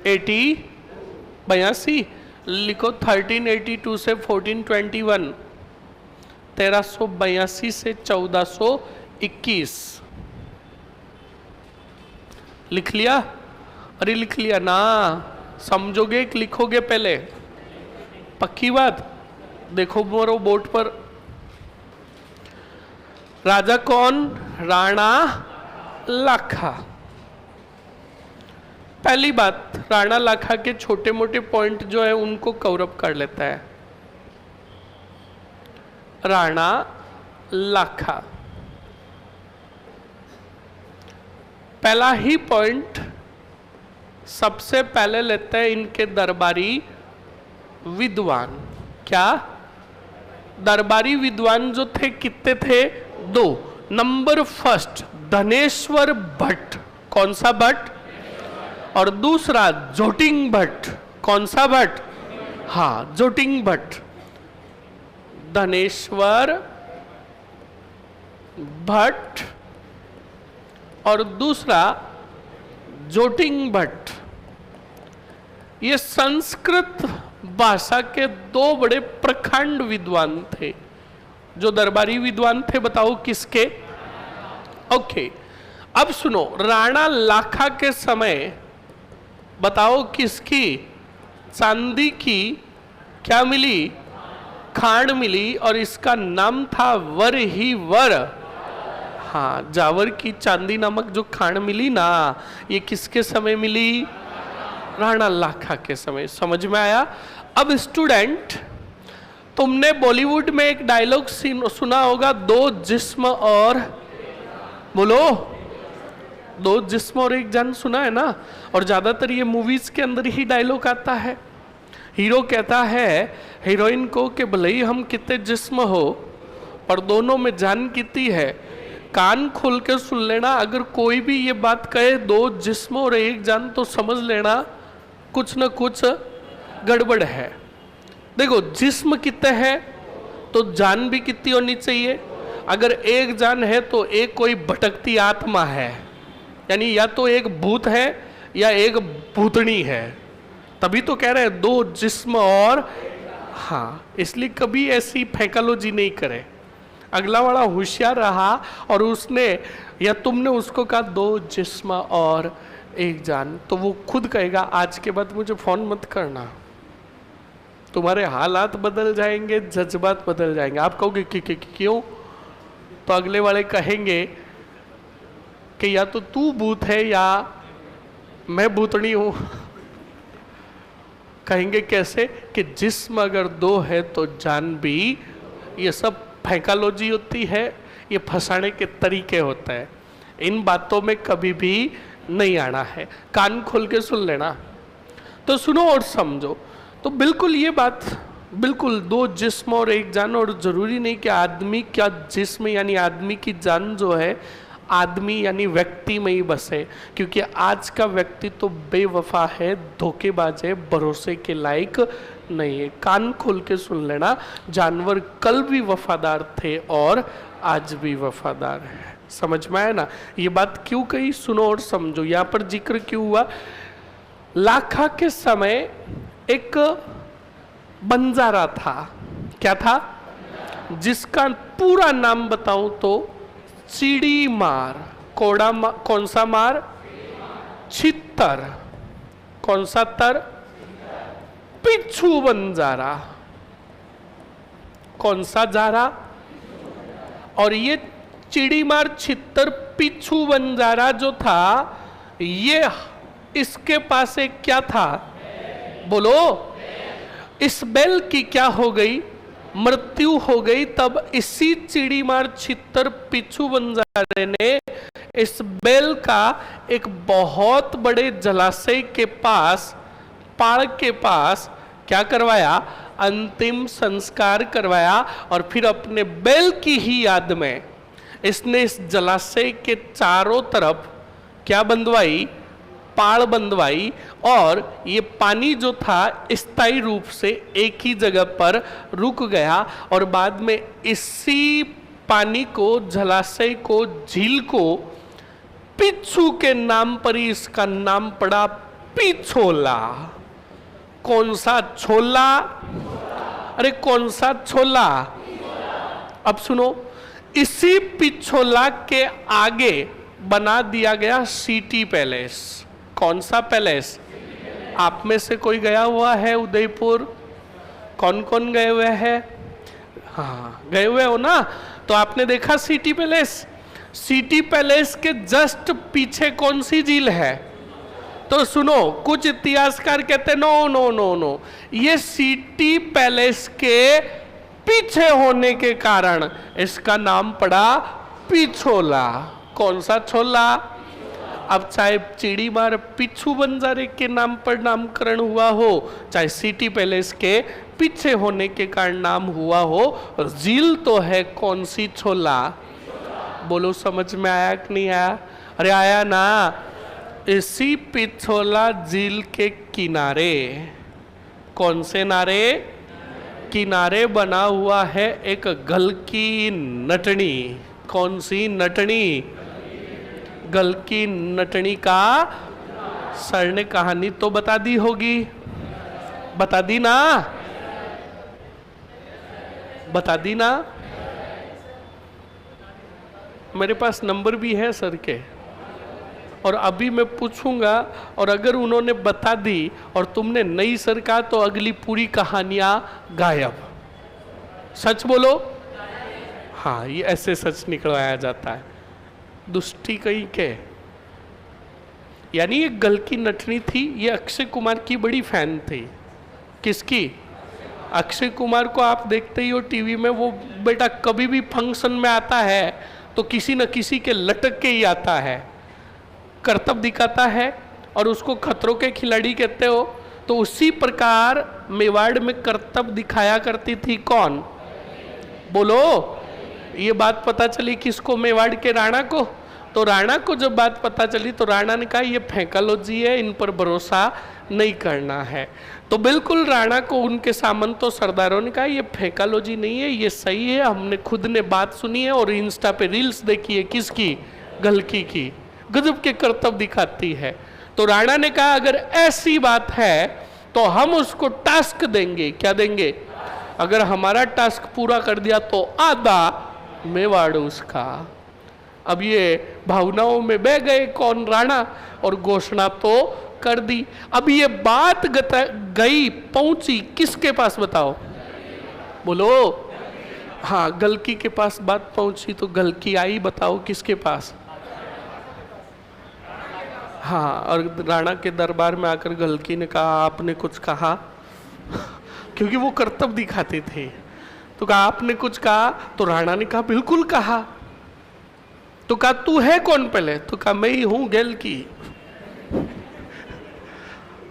82 लिखो। 1382 से 1421, 1382 से 1421। लिख लिया? अरे लिख लिया ना, समझोगे कि लिखोगे पहले? पक्की बात? देखो मोरो बोर्ड पर। राजा कौन? राणा लाखा। पहली बात, राणा लाखा के छोटे मोटे पॉइंट जो है उनको कवर अप कर लेता है। राणा लाखा, पहला ही पॉइंट सबसे पहले लेते हैं इनके दरबारी विद्वान। क्या? दरबारी विद्वान जो थे कितने थे? 2। Number first Dhaneshwar Bhatt. कौन सा भट्ट? और दूसरा जोटिंग भट्ट। कौन सा भट्ट? हाँ, जोटिंग भट्ट। धनेश्वर भट्ट और दूसरा जोटिंग भट्ट। ये संस्कृत भाषा के 2 बड़े प्रखंड विद्वान थे। जो दरबारी विद्वान थे बताओ किसके? ओके, अब सुनो, राणा लाखा के समय बताओ किसकी चांदी की क्या मिली? खांड मिली, और इसका नाम था वर ही वर। हाँ, जावर की चांदी नामक जो खांड मिली ना, ये किसके समय मिली? राणा लाखा के समय। समझ में आया? अब स्टूडेंट, तुमने बॉलीवुड में एक डायलॉग सुना होगा, 2 जिस्म और, बोलो, 2 जिस्म और एक जान। सुना है ना? और ज्यादातर ये मूवीज के अंदर ही डायलॉग आता है। हीरो कहता है हीरोइन को कि भले ही हम कितने जिस्म हो पर दोनों में जान कितनी है। कान खोल के सुन लेना, अगर कोई भी ये बात कहे 2 जिस्म और एक जान, तो समझ लेना कुछ न कुछ गड़बड़ है। देखो, जिस्म कितने हैं तो जान भी कितनी होनी चाहिए। अगर एक जान है तो एक कोई भटकती आत्मा है, यानी या तो एक भूत है या एक भूतनी है। तभी तो कह रहे हैं 2 जिस्म और, हाँ, इसलिए कभी ऐसी फैकालॉजी नहीं करे। अगला वाला होशियार रहा और उसने या तुमने उसको कहा 2 जिस्म और एक जान, तो वो खुद कहेगा आज के बाद मुझे फोन मत करना। तुम्हारे हालात बदल जाएंगे, जज्बात बदल जाएंगे। आप कहोगे कि क्यों? तो अगले वाले कहेंगे कि या तो तू भूत है या मैं भूतनी हूं। कहेंगे कैसे? कि जिस्म अगर 2 है तो जान भी। ये सब फैकालॉजी होती है, ये फंसाने के तरीके होते हैं। इन बातों में कभी भी नहीं आना है। कान खोल के सुन लेना। तो सुनो और समझो। तो बिल्कुल ये बात, बिल्कुल दो जिस्म और एक जान, और जरूरी नहीं कि आदमी का जिस्म यानी आदमी की जान जो है आदमी यानी व्यक्ति में ही बसे, क्योंकि आज का व्यक्ति तो बेवफा है, धोखेबाज है, भरोसे के लायक नहीं है। कान खोल के सुन लेना, जानवर कल भी वफादार थे और आज भी वफादार है। समझ में आया ना? ये बात क्यों कही, सुनो और समझो। यहाँ पर जिक्र क्यों हुआ? लाखा के समय एक बंजारा था। क्या था? जिसका पूरा नाम बताऊं तो चिड़ी मार। कौन सा मार? छितर। कौन सा तर? पिच्छू बंजारा। कौन सा जारा? और ये चिड़ी मार छितर पिच्छू बंजारा जो था, ये इसके पास एक क्या था? बोलो। इस बैल की क्या हो गई? मृत्यु हो गई। तब इसी चिड़ी मार छितर पिच्छू बंजारे ने इस बैल का एक बहुत बड़े जलाशय के पास, पहाड़ के पास क्या करवाया? अंतिम संस्कार करवाया। और फिर अपने बैल की ही याद में इसने इस जलाशय के चारों तरफ क्या बंधवाई? पाड़ बंधवाई। और ये पानी जो था स्थायी रूप से एक ही जगह पर रुक गया। और बाद में इसी पानी को, जलाशय को, झील को पिच्छू के नाम पर ही इसका नाम पड़ा पिछोला। कौन सा छोला? अरे कौन सा छोला? अब सुनो, इसी पिछोला के आगे बना दिया गया सिटी पैलेस। कौन सा पैलेस? आप में से कोई गया हुआ है उदयपुर? कौन कौन गए हुए हैं? हाँ, गए हुए हो ना? तो आपने देखा सिटी पैलेस। सिटी पैलेस के जस्ट पीछे कौन सी झील है? तो सुनो, कुछ इतिहासकार कहते हैं नो नो नो नो, ये सिटी पैलेस के पीछे होने के कारण इसका नाम पड़ा पिछोला। कौन सा छोला? अब चाहे चिड़ी मार पिच्छू बंजारे के नाम पर नामकरण हुआ हो, चाहे सिटी पैलेस के पीछे होने के कारण नाम हुआ हो, झील तो है कौन सी? छोला। बोलो, समझ में आया कि नहीं आया? अरे आया ना? इसी पिछोला झील के किनारे, कौन से नारे? किनारे बना हुआ है एक गल की नटनी। कौन सी नटनी? गल की नटनी का सर ने कहानी तो बता दी होगी। बता दी ना? बता दी ना? मेरे पास नंबर भी है सर के, और अभी मैं पूछूंगा, और अगर उन्होंने बता दी और तुमने नहीं सर कहा तो अगली पूरी कहानियां गायब। सच बोलो। हाँ, ये ऐसे सच निकलवाया जाता है। दुष्टी कहीं के। यानी ये गल की नटनी थी, ये अक्षय कुमार की बड़ी फैन थी। किसकी? अक्षय कुमार को आप देखते ही हो टीवी में, वो बेटा कभी भी फंक्शन में आता है तो किसी न किसी के लटक के ही आता है, करतब दिखाता है, और उसको खतरों के खिलाड़ी कहते हो। तो उसी प्रकार मेवाड़ में करतब दिखाया करती थी कौन? बोलो। ये बात पता चली किसको? मेवाड़ के राणा को। तो राणा को जब बात पता चली तो राणा ने कहा ये फेंकालोजी है, इन पर भरोसा नहीं करना है। तो बिल्कुल राणा को उनके सामंतों सरदारों ने कहा ये फेंकालोजी नहीं है, ये सही है, हमने खुद ने बात सुनी है और इंस्टा पे रील्स देखी है। किसकी? गलकी की। गजब के करतब दिखाती है। तो राणा ने कहा अगर ऐसी बात है तो हम उसको टास्क देंगे। क्या देंगे? अगर हमारा टास्क पूरा कर दिया तो आधा मेवाड़ उसका। अब ये भावनाओं में बह गए कौन? राणा। और घोषणा तो कर दी। अब ये बात गई, पहुंची किसके पास बताओ? बोलो। हाँ, गलकी के पास बात पहुंची तो गलकी आई, बताओ किसके पास? हाँ, और राणा के दरबार में आकर गलकी ने कहा आपने कुछ कहा? क्योंकि वो करतब दिखाते थे। तो कहा आपने कुछ कहा? तो राणा ने कहा बिल्कुल कहा। तो कहा तू है कौन पहले? तो कहा मैं ही हूं गलकी।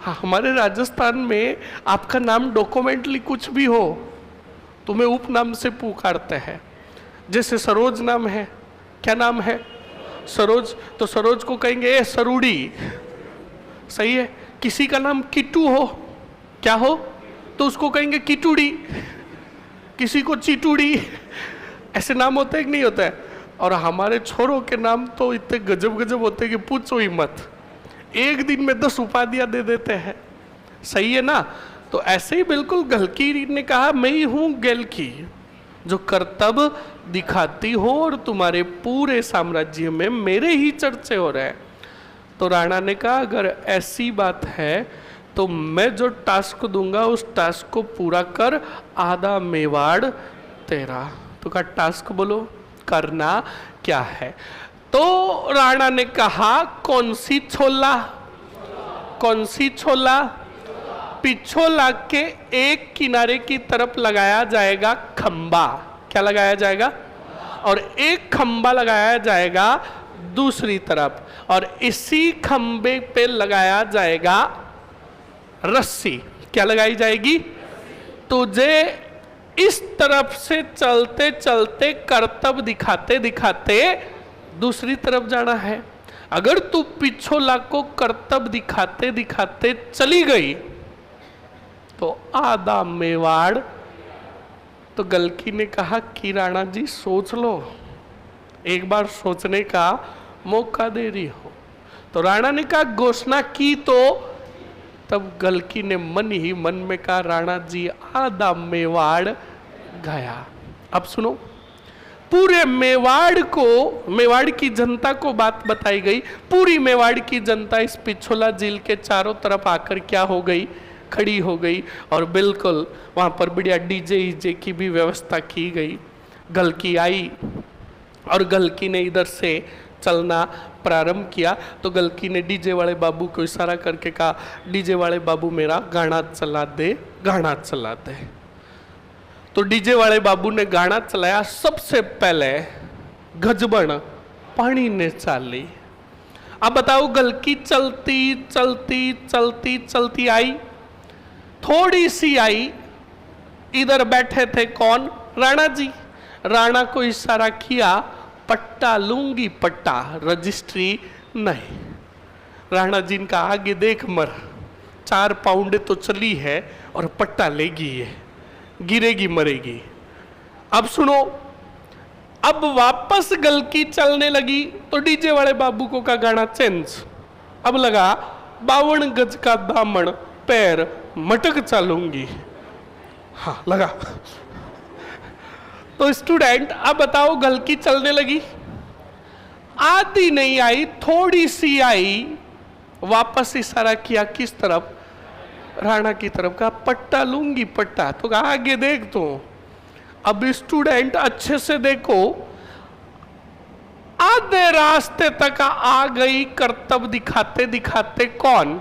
हाँ, हमारे राजस्थान में आपका नाम डॉक्यूमेंटली कुछ भी हो तुम्हें उपनाम से पुकारते हैं। जैसे सरोज नाम है, क्या नाम है? सरोज, तो सरोज को कहेंगे ए सरूड़ी, सही है। किसी का नाम किट्टू हो, क्या हो, तो उसको कहेंगे किटूड़ी, किसी को चिटूड़ी, ऐसे नाम होते हैं कि नहीं होता है? और हमारे छोरों के नाम तो इतने गजब गजब होते हैं कि पूछो ही मत, एक दिन में 10 उपाधियां दे देते हैं, सही है ना? तो ऐसे ही बिल्कुल गलकी ने कहा मैं ही हूं गलकी जो कर्तव्य दिखाती हो और तुम्हारे पूरे साम्राज्य में मेरे ही चर्चे हो रहे हैं। तो राणा ने कहा अगर ऐसी बात है तो मैं जो टास्क दूंगा उस टास्क को पूरा कर, आधा मेवाड़ तेरा। तो का टास्क बोलो, करना क्या है? तो राणा ने कहा कौन सी छोला, कौन सी छोला? पिछोला के एक किनारे की तरफ लगाया जाएगा खंबा, क्या लगाया जाएगा? और एक खंबा लगाया जाएगा दूसरी तरफ, और इसी खंबे पे लगाया जाएगा रस्सी, क्या लगाई जाएगी? तुझे इस तरफ से चलते चलते कर्तव्य दिखाते दिखाते दूसरी तरफ जाना है। अगर तू पिछोला को कर्तव्य दिखाते दिखाते चली गई तो आधा मेवाड़। तो गलकी ने कहा कि राणा जी सोच लो, एक बार सोचने का मौका दे रही हो। तो राणा ने कहा घोषणा की तो, तब गलकी ने मन ही मन में कहा राणा जी आधा मेवाड़ गया। अब सुनो, पूरे मेवाड़ को, मेवाड़ की जनता को बात बताई गई। पूरी मेवाड़ की जनता इस पिछोला झील के चारों तरफ आकर क्या हो गई? खड़ी हो गई, और बिल्कुल वहां पर बढ़िया डीजे की भी व्यवस्था की गई। गलकी आई और गलकी ने इधर से चलना प्रारंभ किया। तो गलकी ने डीजे वाले बाबू को इशारा करके कहा डीजे वाले बाबू मेरा गाना चला दे, गाना चला दे। तो डीजे वाले बाबू ने गाना चलाया। सबसे पहले गजबन पानी ने चाली। अब बताओ गलकी चलती चलती चलती चलती आई, थोड़ी सी आई, इधर बैठे थे कौन? राणा जी। राणा को इशारा किया पट्टा लूंगी, पट्टा, रजिस्ट्री नहीं। राणा जी का आगे देख मर, 4 पाउंड तो चली है और पट्टा लेगी, ये गिरेगी मरेगी। अब सुनो, अब वापस गलकी चलने लगी तो डीजे वाले बाबू को का गाना चेंज। अब लगा 52 गज का दामन, पैर मटक चलूंगी। हाँ लगा। तो स्टूडेंट अब बताओ गलकी चलने लगी, आधी नहीं आई, थोड़ी सी आई, वापस इशारा किया किस तरफ? राणा की तरफ। का पट्टा लूंगी, पट्टा। तो कहा आगे देख। तो अब स्टूडेंट अच्छे से देखो, आधे रास्ते तक आ गई कर्तव्य दिखाते दिखाते कौन?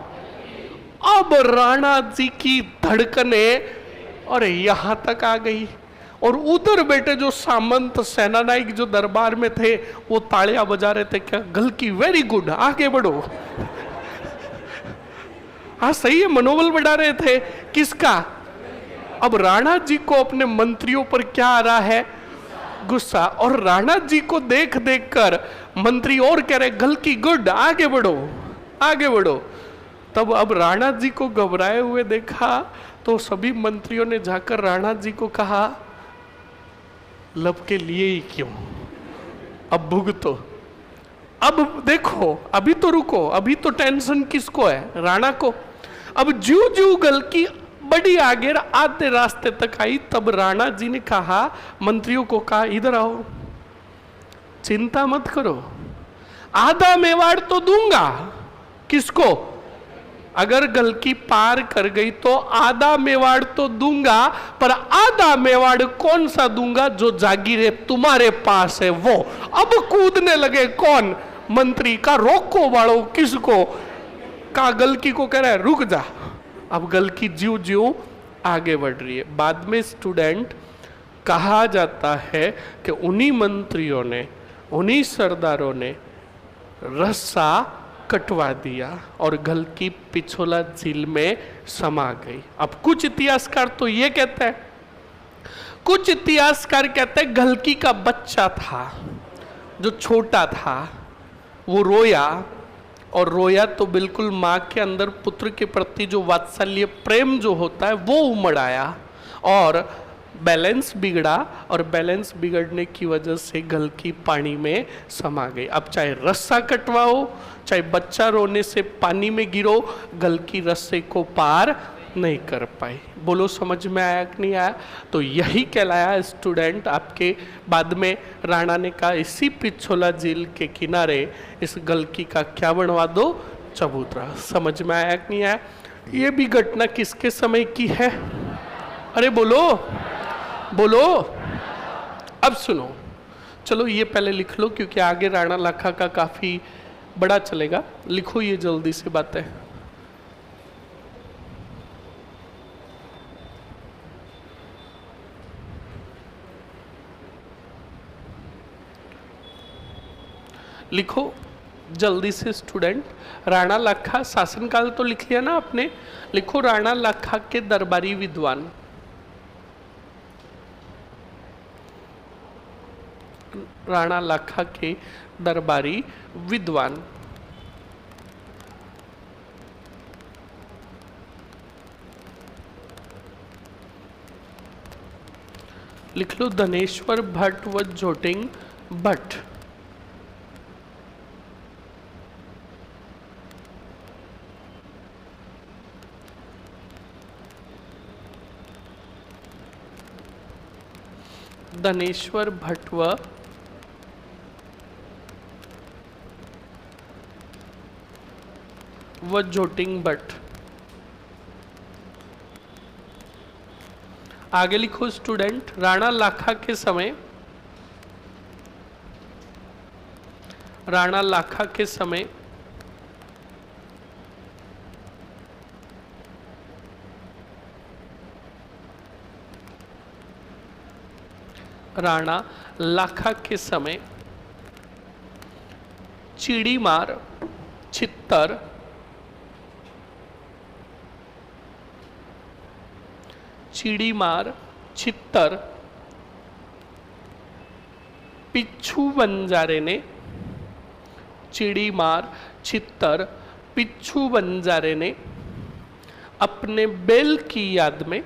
अब राणा जी की धड़कने और यहां तक आ गई। और उधर बेटे जो सामंत सेनानायक जो दरबार में थे वो तालियां बजा रहे थे, क्या गलकी वेरी गुड, आगे बढ़ो। हाँ सही है, मनोबल बढ़ा रहे थे। किसका? अब राणा जी को अपने मंत्रियों पर क्या आ रहा है? गुस्सा। और राणा जी को देख देख कर मंत्री और कह रहे गलकी गुड, आगे बढ़ो आगे बढ़ो। तब अब राणा जी को घबराए हुए देखा तो सभी मंत्रियों ने जाकर राणा जी को कहा लब के लिए ही क्यों, अब भुगतो। अब देखो, अभी तो रुको, अभी तो टेंशन किसको है? राणा को। अब ज्यों ज्यों गलकी बड़ी आगे आधे रास्ते तक आई, तब राणा जी ने कहा, मंत्रियों को कहा इधर आओ, चिंता मत करो, आधा मेवाड़ तो दूंगा। किसको? अगर गलकी पार कर गई तो आधा मेवाड़ तो दूंगा, पर आधा मेवाड़ कौन सा दूंगा? जो जागीरें तुम्हारे पास है वो। अब कूदने लगे कौन? मंत्री। का रोको वालों किसको? का गलकी को कह रहा है रुक जा। अब गलकी ज्यों ज्यों आगे बढ़ रही है। बाद में स्टूडेंट कहा जाता है कि उन्हीं मंत्रियों ने, उन्हीं सरदारों ने रस्सा कटवा दिया और गलकी पिछोला झील में समा गई। अब कुछ इतिहासकार तो ये कहते हैं, कुछ इतिहासकार कहते हैं गलकी का बच्चा था जो छोटा था, वो रोया, और रोया तो बिल्कुल माँ के अंदर पुत्र के प्रति जो वात्सल्य प्रेम जो होता है वो उमड़ आया और बैलेंस बिगड़ा, और बैलेंस बिगड़ने की वजह से गलकी पानी में समा गई। अब चाहे रस्सा कटवाओ, चाहे बच्चा रोने से पानी में गिरो, गलकी रस्से को पार नहीं कर पाई। बोलो समझ में आया कि नहीं आया? तो यही कहलाया स्टूडेंट आपके। बाद में राणा ने कहा इसी पिछोला झील के किनारे इस गलकी का क्या बनवा दो? चबूतरा। समझ में आया कि नहीं आया? ये भी घटना किसके समय की है? अरे बोलो बोलो। अब सुनो, चलो ये पहले लिख लो क्योंकि आगे राणा लाखा का काफी बड़ा चलेगा। लिखो ये जल्दी से बातें। लिखो जल्दी से स्टूडेंट। राणा लाखा शासनकाल तो लिख लिया ना आपने, लिखो राणा लाखा के दरबारी विद्वान। राणा लाखा के दरबारी विद्वान। लिख लो धनेश्वर भट्ट व झोटिंग भट्ट। धनेश्वर भट्ट व झोटिंग भट्ट। आगे लिखो स्टूडेंट। राणा लाखा के समय, राणा लाखा के समय राणा लाखा के समय चिड़ीमार, छित्तर, चिड़ीमार, छित्तर, पिच्छू बंजारे ने, चिड़ीमार, छित्तर, पिच्छू बंजारे ने अपने बेल की याद में,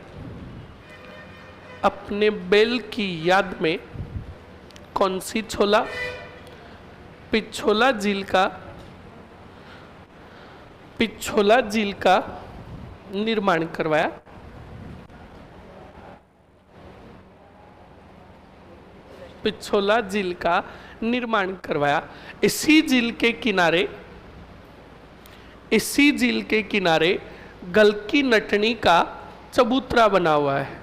अपने बेल की याद में कौन सी छोला? पिछोला झील का, पिछोला झील का निर्माण करवाया। पिछोला झील का निर्माण करवाया। इसी झील के किनारे, इसी झील के किनारे गलकी नटनी का चबूतरा बना हुआ है।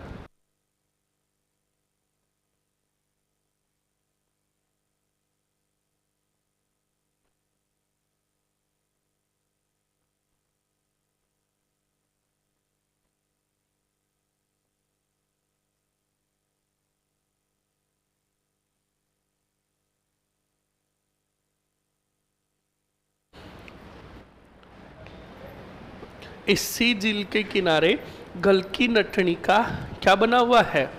इसी झील के किनारे गलकी नटनी का क्या बना हुआ है?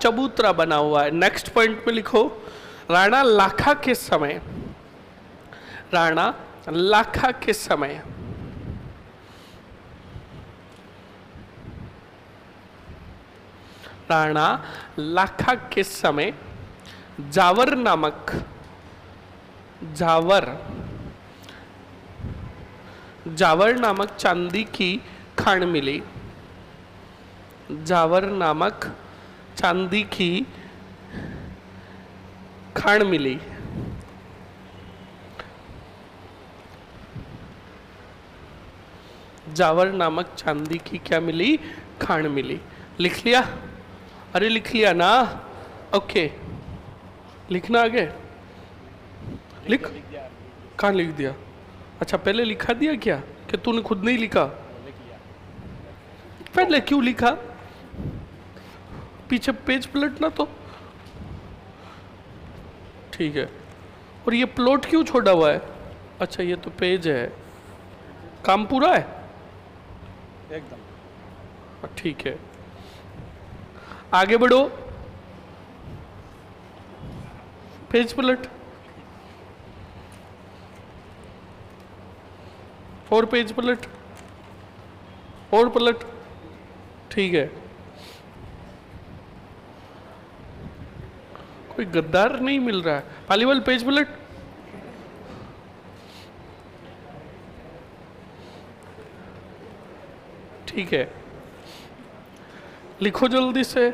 चबूतरा बना हुआ है। नेक्स्ट पॉइंट में लिखो राणा लाखा के समय, राणा लाखा के समय राणा लाखा के समय जावर नामक, जावर नामक चांदी की खान मिली। जावर नामक चांदी की खान मिली। जावर नामक चांदी की क्या मिली? खान मिली। लिख लिया? अरे लिख लिया ना? ओके, लिखना आगे। लिख, कहाँ लिख दिया? अच्छा पहले लिखा दिया क्या कि तूने खुद नहीं लिखा? पहले क्यों लिखा? पीछे पेज पलटना तो ठीक है। और ये प्लॉट क्यों छोड़ा हुआ है? अच्छा ये तो पेज है। काम पूरा है एकदम। ठीक है, आगे बढ़ो, पेज पलट, और पेज पलट, और पलट। ठीक है, कोई गद्दार नहीं मिल रहा है। पालीवाल पेज पलट। ठीक है, लिखो जल्दी से,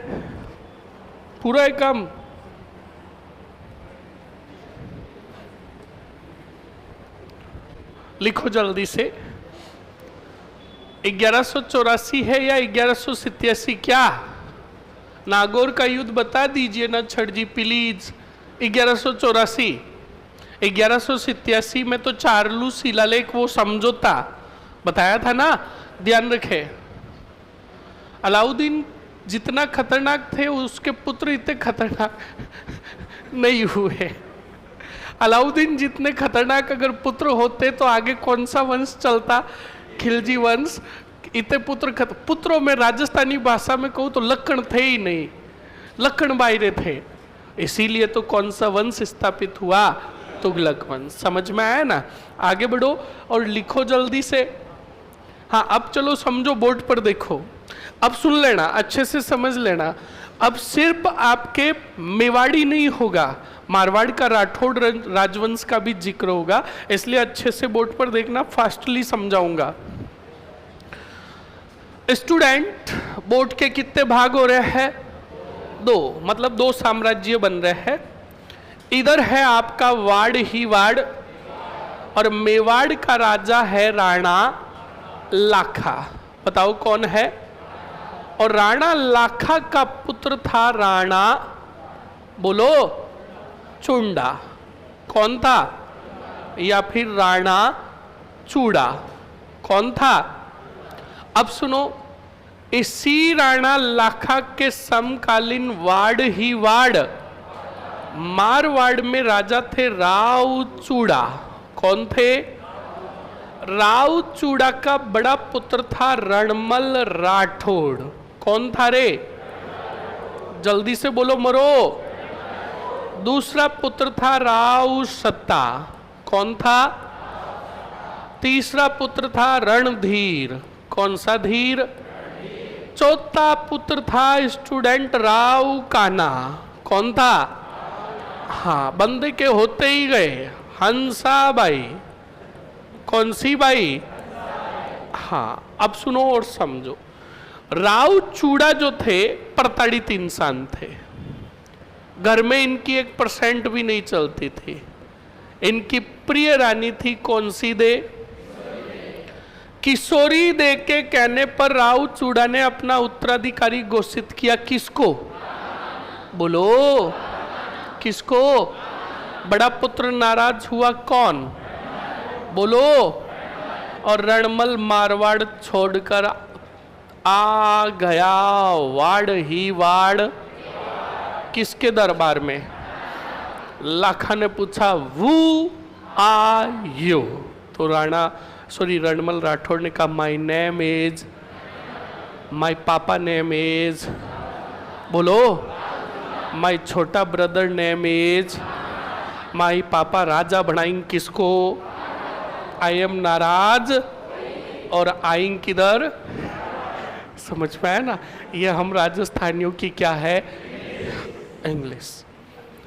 पूरा है काम। लिखो जल्दी से। 1184 है या 1187? क्या नागौर का युद्ध बता दीजिए ना छठ जी प्लीज। 1184। 1187 में तो चार्लू शिलालेख वो समझौता बताया था ना, ध्यान रखे। अलाउद्दीन जितना खतरनाक थे उसके पुत्र इतने खतरनाक नहीं हुए। अलाउद्दीन जितने खतरनाक अगर पुत्र होते तो आगे कौन सा वंश चलता? खिलजी वंश। इतने पुत्रों में राजस्थानी भाषा में कहूँ तो लक्कड़ थे ही नहीं, लक्कड़ बायरे थे। इसीलिए तो कौन सा वंश स्थापित हुआ? तुगलक वंश। समझ में आया ना? आगे बढ़ो और लिखो जल्दी से। हाँ, अब चलो समझो, बोर्ड पर देखो। अब सुन लेना, अच्छे से समझ लेना। अब सिर्फ आपके मेवाड़ी नहीं होगा, मारवाड़ का राठौड़ राजवंश का भी जिक्र होगा, इसलिए अच्छे से बोर्ड पर देखना, फास्टली समझाऊंगा। स्टूडेंट, बोर्ड के कितने भाग हो रहे हैं? 2, मतलब 2 साम्राज्य बन रहे हैं। इधर है आपका वाड़ ही वाड़, और मेवाड़ का राजा है राणा लाखा। बताओ कौन है? और राणा लाखा का पुत्र था राणा, बोलो, चुंडा। कौन था? या फिर राणा चूड़ा, कौन था? अब सुनो, इसी राणा लाखा के समकालीन वाड़ ही वाड़, मारवाड़ में राजा थे राव चूड़ा। कौन थे? राव चूड़ा का बड़ा पुत्र था रणमल राठौड़। कौन था रे? जल्दी से बोलो मरो। दूसरा पुत्र था राव सत्ता। कौन था? तीसरा पुत्र था रणधीर। कौन सा धीर? चौथा पुत्र था स्टूडेंट राव कान्हा। कौन था? हाँ, बंदे के होते ही गए, हंसाबाई। कौन सी बाई? हाँ, अब सुनो और समझो। राव चूड़ा जो थे प्रताड़ित इंसान थे, घर में इनकी 1% भी नहीं चलती थी। इनकी प्रिय रानी थी कौन सी दे? किशोरी दे के कहने पर राव चूड़ा ने अपना उत्तराधिकारी घोषित किया। किसको? बोलो, किसको? बड़ा पुत्र नाराज हुआ, कौन? बोलो। और रणमल मारवाड़ छोड़कर आ गया वाड़ ही वाड़। किसके दरबार में? लाखा ने पूछा, वू आ यू? तो रणमल राठौड़ ने कहा, माई नेम इज, माई पापा नेम इज, बोलो, माई छोटा ब्रदर नेम इज, माई पापा राजा बनाएंगे किसको? आई एम नाराज और आएंगे किधर? समझ में आया ना? ये हम राजस्थानियों की क्या है? इंग्लिश।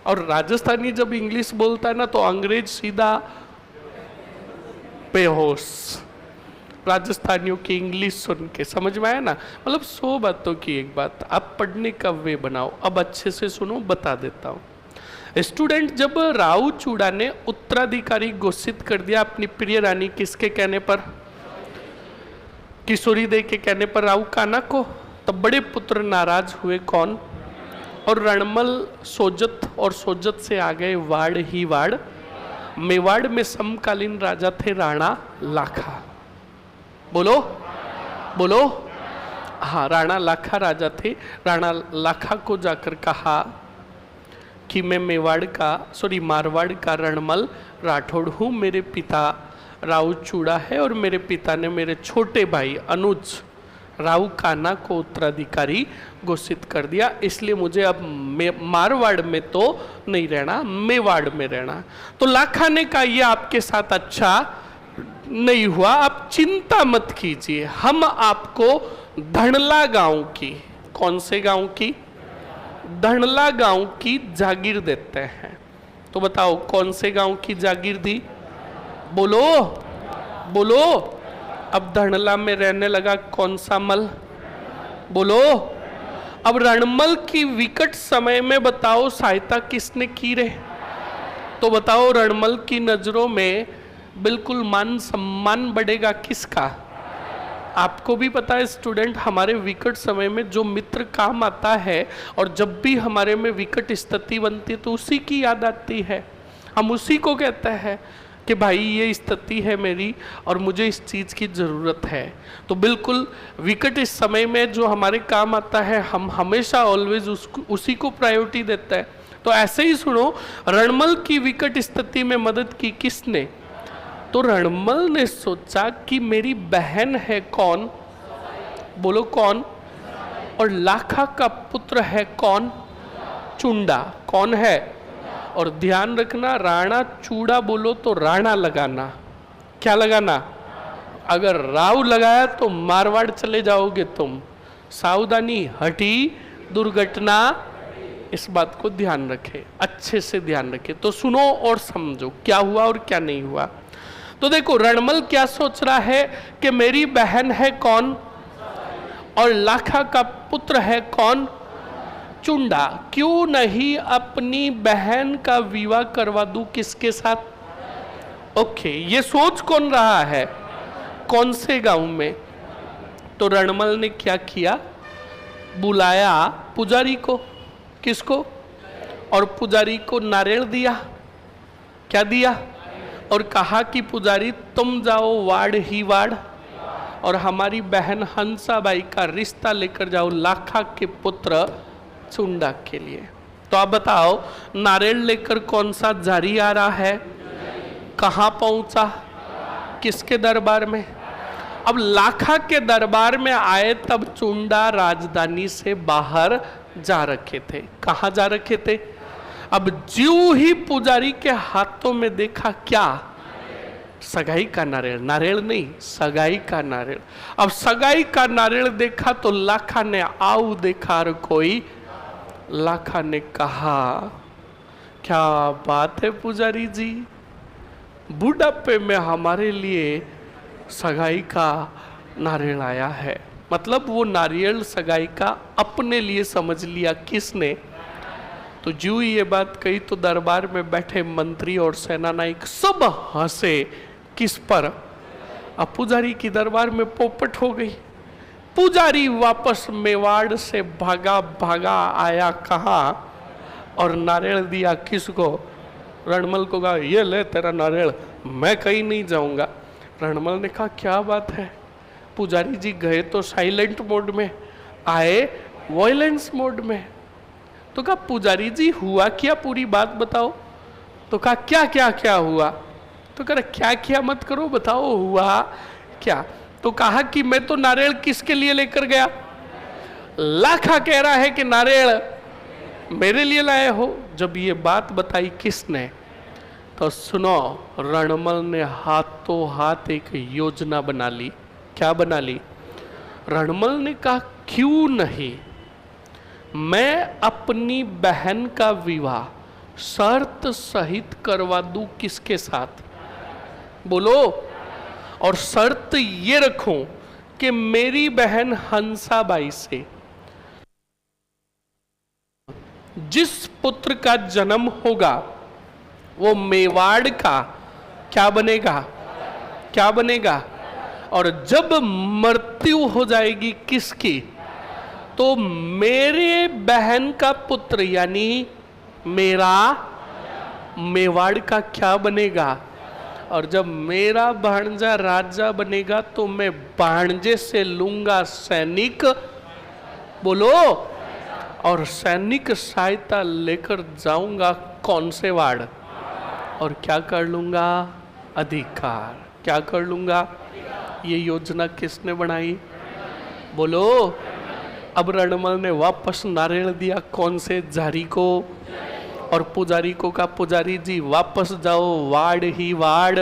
और राजस्थानी जब इंग्लिश बोलता है ना तो अंग्रेज सीधा बेहोश। राजस्थानियों की इंग्लिश सुन के समझ में आया ना? मतलब 100 बातों की एक बात। अब पढ़ने का वे बनाओ। अब अच्छे से सुनो, बता देता हूँ। स्टूडेंट, जब राव चूड़ा ने उत्तराधिकारी घोषित कर दिया अपनी प्रिय रानी, किसके कहने पर? किशोरी दे के कहने पर राव कान्हा को, तब बड़े पुत्र नाराज हुए। कौन? और रणमल सोजत, और सोजत से आ गए वाड़ ही वाड़। मेवाड़ में समकालीन राजा थे राणा लाखा। बोलो, बोलो। हाँ, राणा लाखा राजा थे। राणा लाखा को जाकर कहा कि मैं मारवाड़ का रणमल राठौड़ हूँ। मेरे पिता राव चूड़ा है और मेरे पिता ने मेरे छोटे भाई अनुज राव कान्हा को उत्तराधिकारी घोषित कर दिया, इसलिए मुझे अब मारवाड़ में तो नहीं रहना, मेवाड़ में रहना। तो लाखा ने कहा ये आपके साथ अच्छा नहीं हुआ, आप चिंता मत कीजिए, हम आपको धड़ला गांव की, कौन से गांव की, धड़ला गांव की जागीर देते हैं। तो बताओ कौन से गांव की जागीर दी, बोलो बोलो। अब धड़ला में रहने लगा कौन सा मल, बोलो। अब रणमल की विकट समय में बताओ सहायता किसने की रे, तो बताओ रणमल की नजरों में बिल्कुल मान सम्मान बढ़ेगा किसका। आपको भी पता है स्टूडेंट, हमारे विकट समय में जो मित्र काम आता है और जब भी हमारे में विकट स्थिति बनती है तो उसी की याद आती है, हम उसी को कहते हैं कि भाई ये स्थिति है मेरी और मुझे इस चीज़ की ज़रूरत है। तो बिल्कुल विकट इस समय में जो हमारे काम आता है हम हमेशा ऑलवेज उसी को प्रायोरिटी देते हैं। तो ऐसे ही सुनो, रणमल की विकट स्थिति में मदद की किसने, तो रणमल ने सोचा कि मेरी बहन है कौन, बोलो कौन, और लाखा का पुत्र है कौन, चुंडा, कौन है। और ध्यान रखना राणा चूड़ा बोलो तो राणा लगाना, क्या लगाना, अगर राव लगाया तो मारवाड़ चले जाओगे तुम, सावधानी हटी दुर्घटना, इस बात को ध्यान रखे, अच्छे से ध्यान रखे। तो सुनो और समझो क्या हुआ और क्या नहीं हुआ। तो देखो रणमल क्या सोच रहा है कि मेरी बहन है कौन और लाखा का पुत्र है कौन, चुंडा, क्यों नहीं अपनी बहन का विवाह करवा दूं किसके साथ। ओके, ये सोच कौन रहा है, कौन से गांव में। तो रणमल ने क्या किया, बुलाया पुजारी को, किसको, और पुजारी को नारियल दिया, क्या दिया, और कहा कि पुजारी तुम जाओ वाड़ ही वाड़ और हमारी बहन हंसाबाई का रिश्ता लेकर जाओ लाखा के पुत्र चुंडा के लिए। तो आप बताओ नारियल लेकर कौन सा जारी आ रहा है, कहाँ पहुंचा, किसके दरबार में। अब लाखा के दरबार में आए तब चुंडा राजधानी से बाहर जा रखे थे, कहाँ जा रखे थे। अब ज्यों ही पुजारी के हाथों में देखा क्या, सगाई का नारियल, नारियल नहीं सगाई का नारियल। अब सगाई का नारियल देखा तो लाखा ने आऊ देखा और कोई, लाखा ने कहा क्या बात है पुजारी जी, बुढ़ापे में हमारे लिए सगाई का नारियल आया है। मतलब वो नारियल सगाई का अपने लिए समझ लिया किसने। तो जो ये बात कही तो दरबार में बैठे मंत्री और सेनानायक सब हंसे, किस पर, अब पुजारी की दरबार में पोपट हो गई। पुजारी वापस मेवाड़ से भागा भागा आया कहाँ, और नारियल दिया किसको, रणमल को कहा ये ले तेरा नारियल, मैं कहीं नहीं जाऊंगा। रणमल ने कहा क्या बात है, पुजारी जी गए तो साइलेंट मोड में, आए वॉयलेंस मोड में। तो कहा पुजारी जी हुआ क्या, पूरी बात बताओ। तो कहा क्या क्या क्या हुआ। तो कह रहा क्या क्या मत करो, बताओ हुआ क्या। तो कहा कि मैं तो नारियल किसके लिए लेकर गया, लाखा कह रहा है कि नारियल मेरे लिए लाए हो। जब ये बात बताई किसने, तो सुनो रणमल ने हाथों हाथ एक योजना बना ली। क्या बना ली, रणमल ने कहा क्यों नहीं मैं अपनी बहन का विवाह शर्त सहित करवा दूं किसके साथ, बोलो, और शर्त ये रखूं कि मेरी बहन हंसाबाई से जिस पुत्र का जन्म होगा वो मेवाड़ का क्या बनेगा, क्या बनेगा, और जब मृत्यु हो जाएगी किसकी, तो मेरे बहन का पुत्र यानी मेरा मेवाड़ का क्या बनेगा। और जब मेरा भांजा राजा बनेगा तो मैं भांजे से लूंगा सैनिक, बोलो, और सैनिक सहायता लेकर जाऊंगा कौन से वाड़, और क्या कर लूंगा, अधिकार। क्या कर लूंगा? ये योजना किसने बनाई? बोलो। अब रणमल ने वापस नारियल दिया कौन से? जारी को। और पुजारी को कहा पुजारी जी वापस जाओ, वाड़ ही वाड़।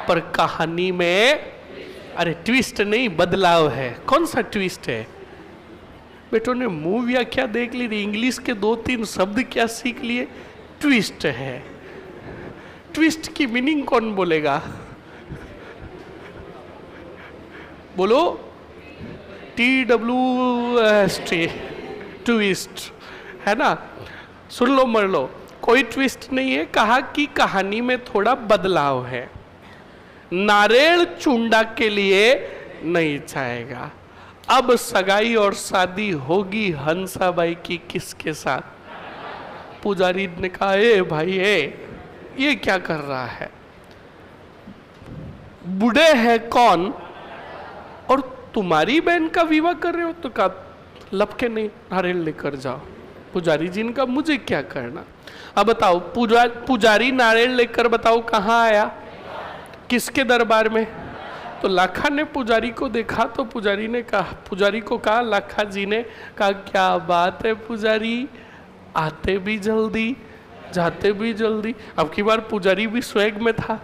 पर कहानी में अरे ट्विस्ट नहीं, बदलाव है। कौन सा ट्विस्ट है? बेटों ने मूवियाँ क्या देख ली थी, इंग्लिश के 2-3 शब्द क्या सीख लिए? ट्विस्ट है। ट्विस्ट की मीनिंग कौन बोलेगा? बोलो। TWST, ट्विस्ट है ना? सुन लो मर लो, कोई ट्विस्ट नहीं है। कहा कि कहानी में थोड़ा बदलाव है। नारियल चुंडा के लिए नहीं जाएगा। अब सगाई और शादी होगी हंसाबाई की किसके साथ? पुजारी ने कहा ए भाई ये क्या कर रहा है? बूढ़े है कौन और तुम्हारी बहन का विवाह कर रहे हो? तो कहा लपके नहीं, नारियल लेकर जाओ। पुजारी जी ने कहा मुझे क्या करना? अब बताओ पुजारी नारियल लेकर बताओ कहाँ आया? किसके दरबार में? तो लाखा ने पुजारी को देखा तो पुजारी को कहा, लाखा जी ने कहा क्या बात है पुजारी, आते भी जल्दी जाते भी जल्दी। अब की बार पुजारी भी स्वैग में था।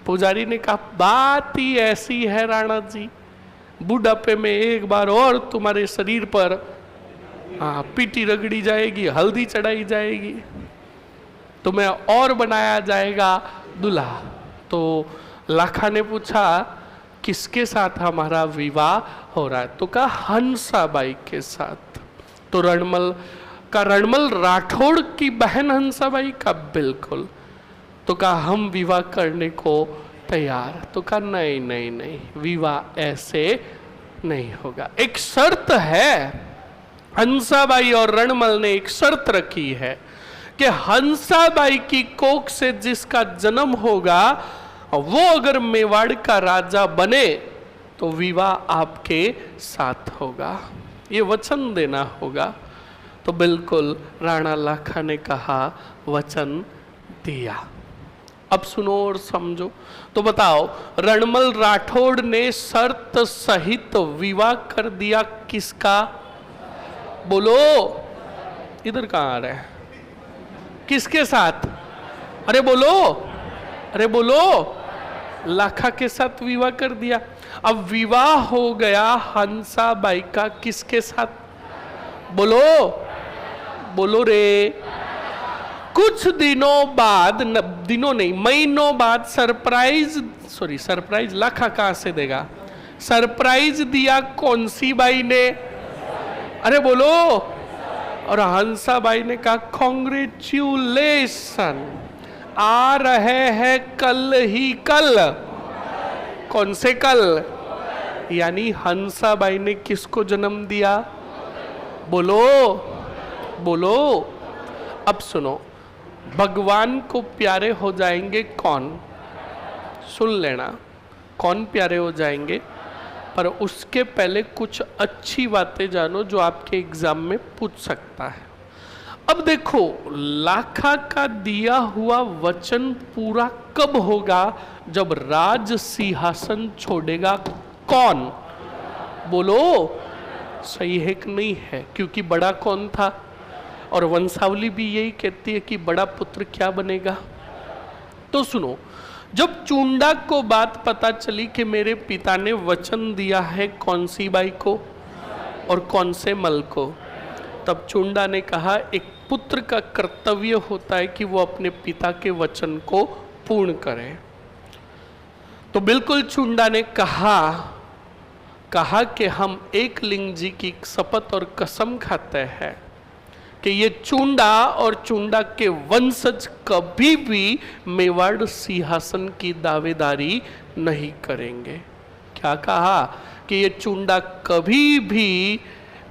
पुजारी ने कहा बात ही ऐसी है राणा जी, बुढ़ापे में एक बार और तुम्हारे शरीर पर पीटी रगड़ी जाएगी, हल्दी चढ़ाई जाएगी, तुम्हें और बनाया जाएगा दूल्हा। तो लाखा ने पूछा किसके साथ हमारा विवाह हो रहा है? तो कहा हंसाबाई के साथ। तो रणमल राठौड़ की बहन हंसाबाई का? बिल्कुल। तो कहा हम विवाह करने को तैयार। तो कहा नहीं नहीं नहीं, विवाह ऐसे नहीं होगा, एक शर्त है। हंसाबाई और रणमल ने एक शर्त रखी है कि हंसाबाई की कोख से जिसका जन्म होगा वो अगर मेवाड़ का राजा बने तो विवाह आपके साथ होगा, ये वचन देना होगा। तो बिल्कुल राणा लाखा ने कहा वचन दिया। अब सुनो और समझो। तो बताओ रणमल राठौड़ ने शर्त सहित विवाह कर दिया किसका? बोलो। इधर कहाँ आ रहा है? किसके साथ? अरे बोलो, अरे बोलो। लाखा के साथ विवाह कर दिया। अब विवाह हो गया हंसाबाई का किसके साथ? बोलो, बोलो रे। कुछ दिनों बाद, दिनों नहीं महीनों बाद सरप्राइज लाखा कहां से देगा? सरप्राइज दिया कौन सी बाई ने? अरे बोलो। और हंसाबाई ने कहा कॉन्ग्रेचुलेशन, आ रहे हैं कल ही कल। कौन से कल? यानी हंसाबाई ने किसको जन्म दिया? बोलो, बोलो। अब सुनो, भगवान को प्यारे हो जाएंगे कौन? सुन लेना, कौन प्यारे हो जाएंगे? पर उसके पहले कुछ अच्छी बातें जानो जो आपके एग्जाम में पूछ सकता है। अब देखो लाखा का दिया हुआ वचन पूरा कब होगा? जब राज सिंहासन छोड़ेगा कौन? बोलो। सही है कि नहीं है? क्योंकि बड़ा कौन था? और वंशावली भी यही कहती है कि बड़ा पुत्र क्या बनेगा। तो सुनो, जब चुंडा को बात पता चली कि मेरे पिता ने वचन दिया है कौन सी बाई को और कौन से मल को, तब चुंडा ने कहा एक पुत्र का कर्तव्य होता है कि वो अपने पिता के वचन को पूर्ण करे। तो बिल्कुल चुंडा ने कहा कि हम एक लिंग जी की शपथ और कसम खाते हैं कि ये चुंडा और चुंडा के वंशज कभी भी मेवाड़ सिंहासन की दावेदारी नहीं करेंगे। क्या कहा? कि ये चुंडा कभी भी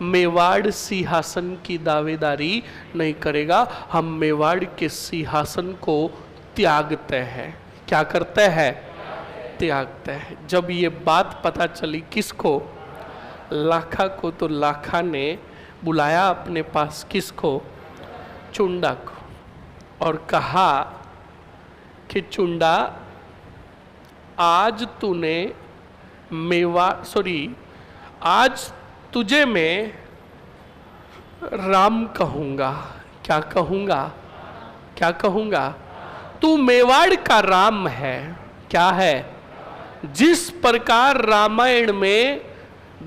मेवाड़ सिंहासन की दावेदारी नहीं करेगा। हम मेवाड़ के सिंहासन को त्यागते हैं। क्या करते हैं? त्यागते हैं। जब ये बात पता चली किसको? लाखा को। तो लाखा ने बुलाया अपने पास किसको? चुंडा को। और कहा कि चुंडा आज तूने आज तुझे मैं राम कहूंगा। क्या कहूंगा? क्या कहूंगा? तू मेवाड़ का राम है। क्या है? जिस प्रकार रामायण में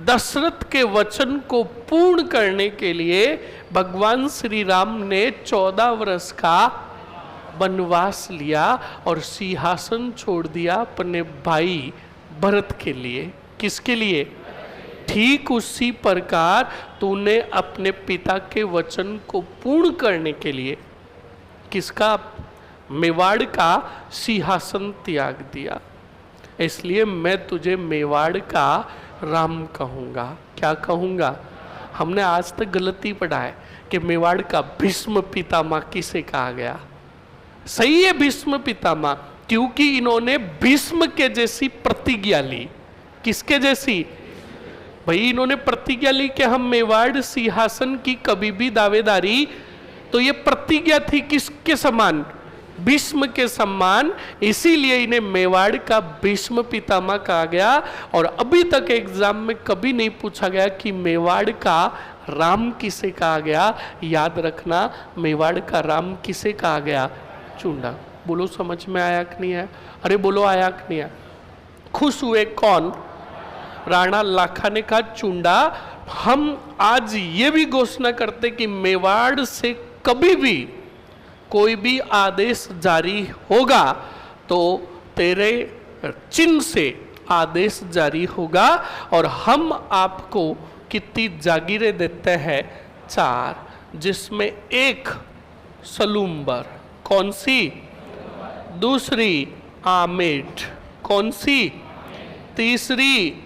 दशरथ के वचन को पूर्ण करने के लिए भगवान श्री राम ने 14 वर्ष का वनवास लिया और सिंहासन छोड़ दिया अपने भाई भरत के लिए। किसके लिए? ठीक उसी प्रकार तूने अपने पिता के वचन को पूर्ण करने के लिए किसका? मेवाड़ का सिंहासन त्याग दिया। इसलिए मैं तुझे मेवाड़ का राम कहूंगा। क्या कहूंगा? हमने आज तक गलती पढ़ा है कि मेवाड़ का भीष्म पितामह किसे कहा गया। सही है, भीष्म पितामह, क्योंकि इन्होंने भीष्म के जैसी प्रतिज्ञा ली। किसके जैसी? भाई इन्होंने प्रतिज्ञा ली कि हम मेवाड़ सिंहासन की कभी भी दावेदारी, तो ये प्रतिज्ञा थी किसके समान? भीष्म के सम्मान। इसीलिए इन्हें मेवाड़ का भीष्म पितामह कहा गया। और अभी तक एग्जाम में कभी नहीं पूछा गया कि मेवाड़ का राम किसे कहा गया। याद रखना, मेवाड़ का राम किसे कहा गया? चुंडा। बोलो समझ में आया कि नहीं आया? अरे बोलो आया कि नहीं आया? खुश हुए कौन? राणा लाखा ने कहा चुंडा, हम आज ये भी घोषणा करते कि मेवाड़ से कभी भी कोई भी आदेश जारी होगा तो तेरे चिन्ह से आदेश जारी होगा। और हम आपको कितनी जागीरें देते हैं? 4, जिसमें एक सलूम्बर। कौन सी? दूसरी आमेट। कौन सी? तीसरी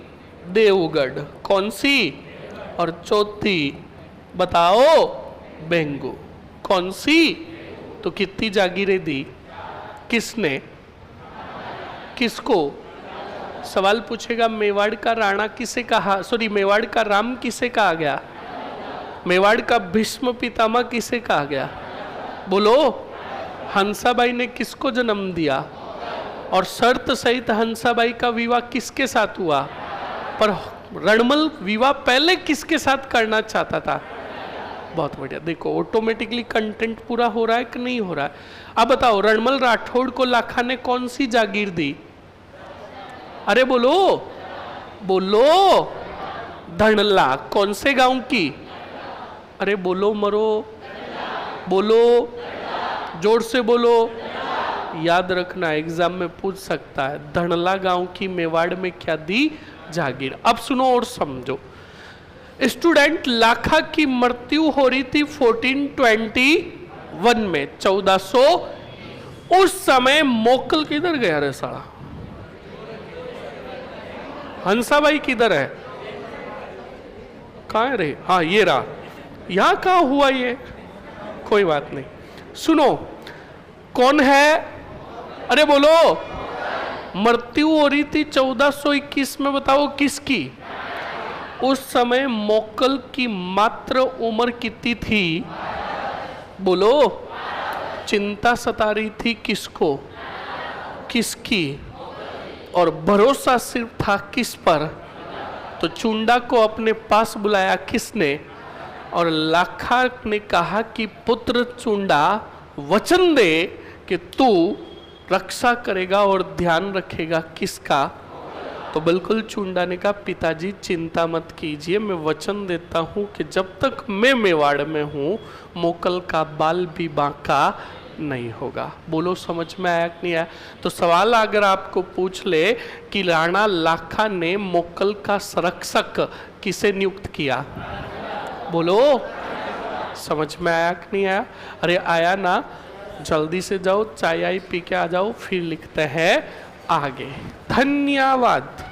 देवगढ़। कौन सी? और चौथी बताओ? बेंगू। कौन सी? तो कितनी जागीरें दी? किसने? किसको? सवाल पूछेगा मेवाड़ का राणा किसे कहा, सॉरी मेवाड़ का राम किसे कहा गया? मेवाड़ का भीष्म पितामह किसे कहा गया? बोलो। हंसाबाई ने किसको जन्म दिया? और शर्त सहित हंसाबाई का विवाह किसके साथ हुआ? पर रणमल विवाह पहले किसके साथ करना चाहता था? बहुत बढ़िया। देखो ऑटोमेटिकली कंटेंट पूरा हो रहा है कि नहीं हो रहा है? अब बताओ, रणमल राठौड़ को लाखा ने कौन सी जागीर दी? अरे बोलो बोलो। धनला। कौन से गांव की? अरे बोलो मरो। बोलो जोर से बोलो। याद रखना, एग्जाम में पूछ सकता है। धनला गांव की मेवाड़ में क्या दी? जागीर। अब सुनो और समझो। स्टूडेंट, लाखा की मृत्यु हो रही थी 1421 में, 1400। उस समय मोकल किधर गया रे साला? हंसाबाई किधर है? कहाँ है रे? हाँ ये रहा। यहां कहाँ हुआ ये? कोई बात नहीं, सुनो। कौन है? अरे बोलो। मृत्यु हो रही थी 1421 में, बताओ किसकी? उस समय मोकल की मात्र उम्र कितनी थी? बोलो। चिंता सता रही थी किसको? किसकी? और भरोसा सिर्फ था किस पर? तो चुंडा को अपने पास बुलाया किसने? और लाखा ने कहा कि पुत्र चुंडा, वचन दे कि तू रक्षा करेगा और ध्यान रखेगा किसका? तो बिल्कुल चुंडा ने कहा पिताजी चिंता मत कीजिए, मैं वचन देता हूं कि जब तक मैं मेवाड़ में हूं मोकल का बाल भी बांका नहीं होगा। बोलो समझ में आया कि नहीं आया? तो सवाल अगर आपको पूछ ले कि राणा लाखा ने मोकल का संरक्षक किसे नियुक्त किया? बोलो समझ में आया कि नहीं आया? अरे आया ना? जल्दी से जाओ, चाय आई पी के आ जाओ, फिर लिखते हैं आगे। धन्यवाद।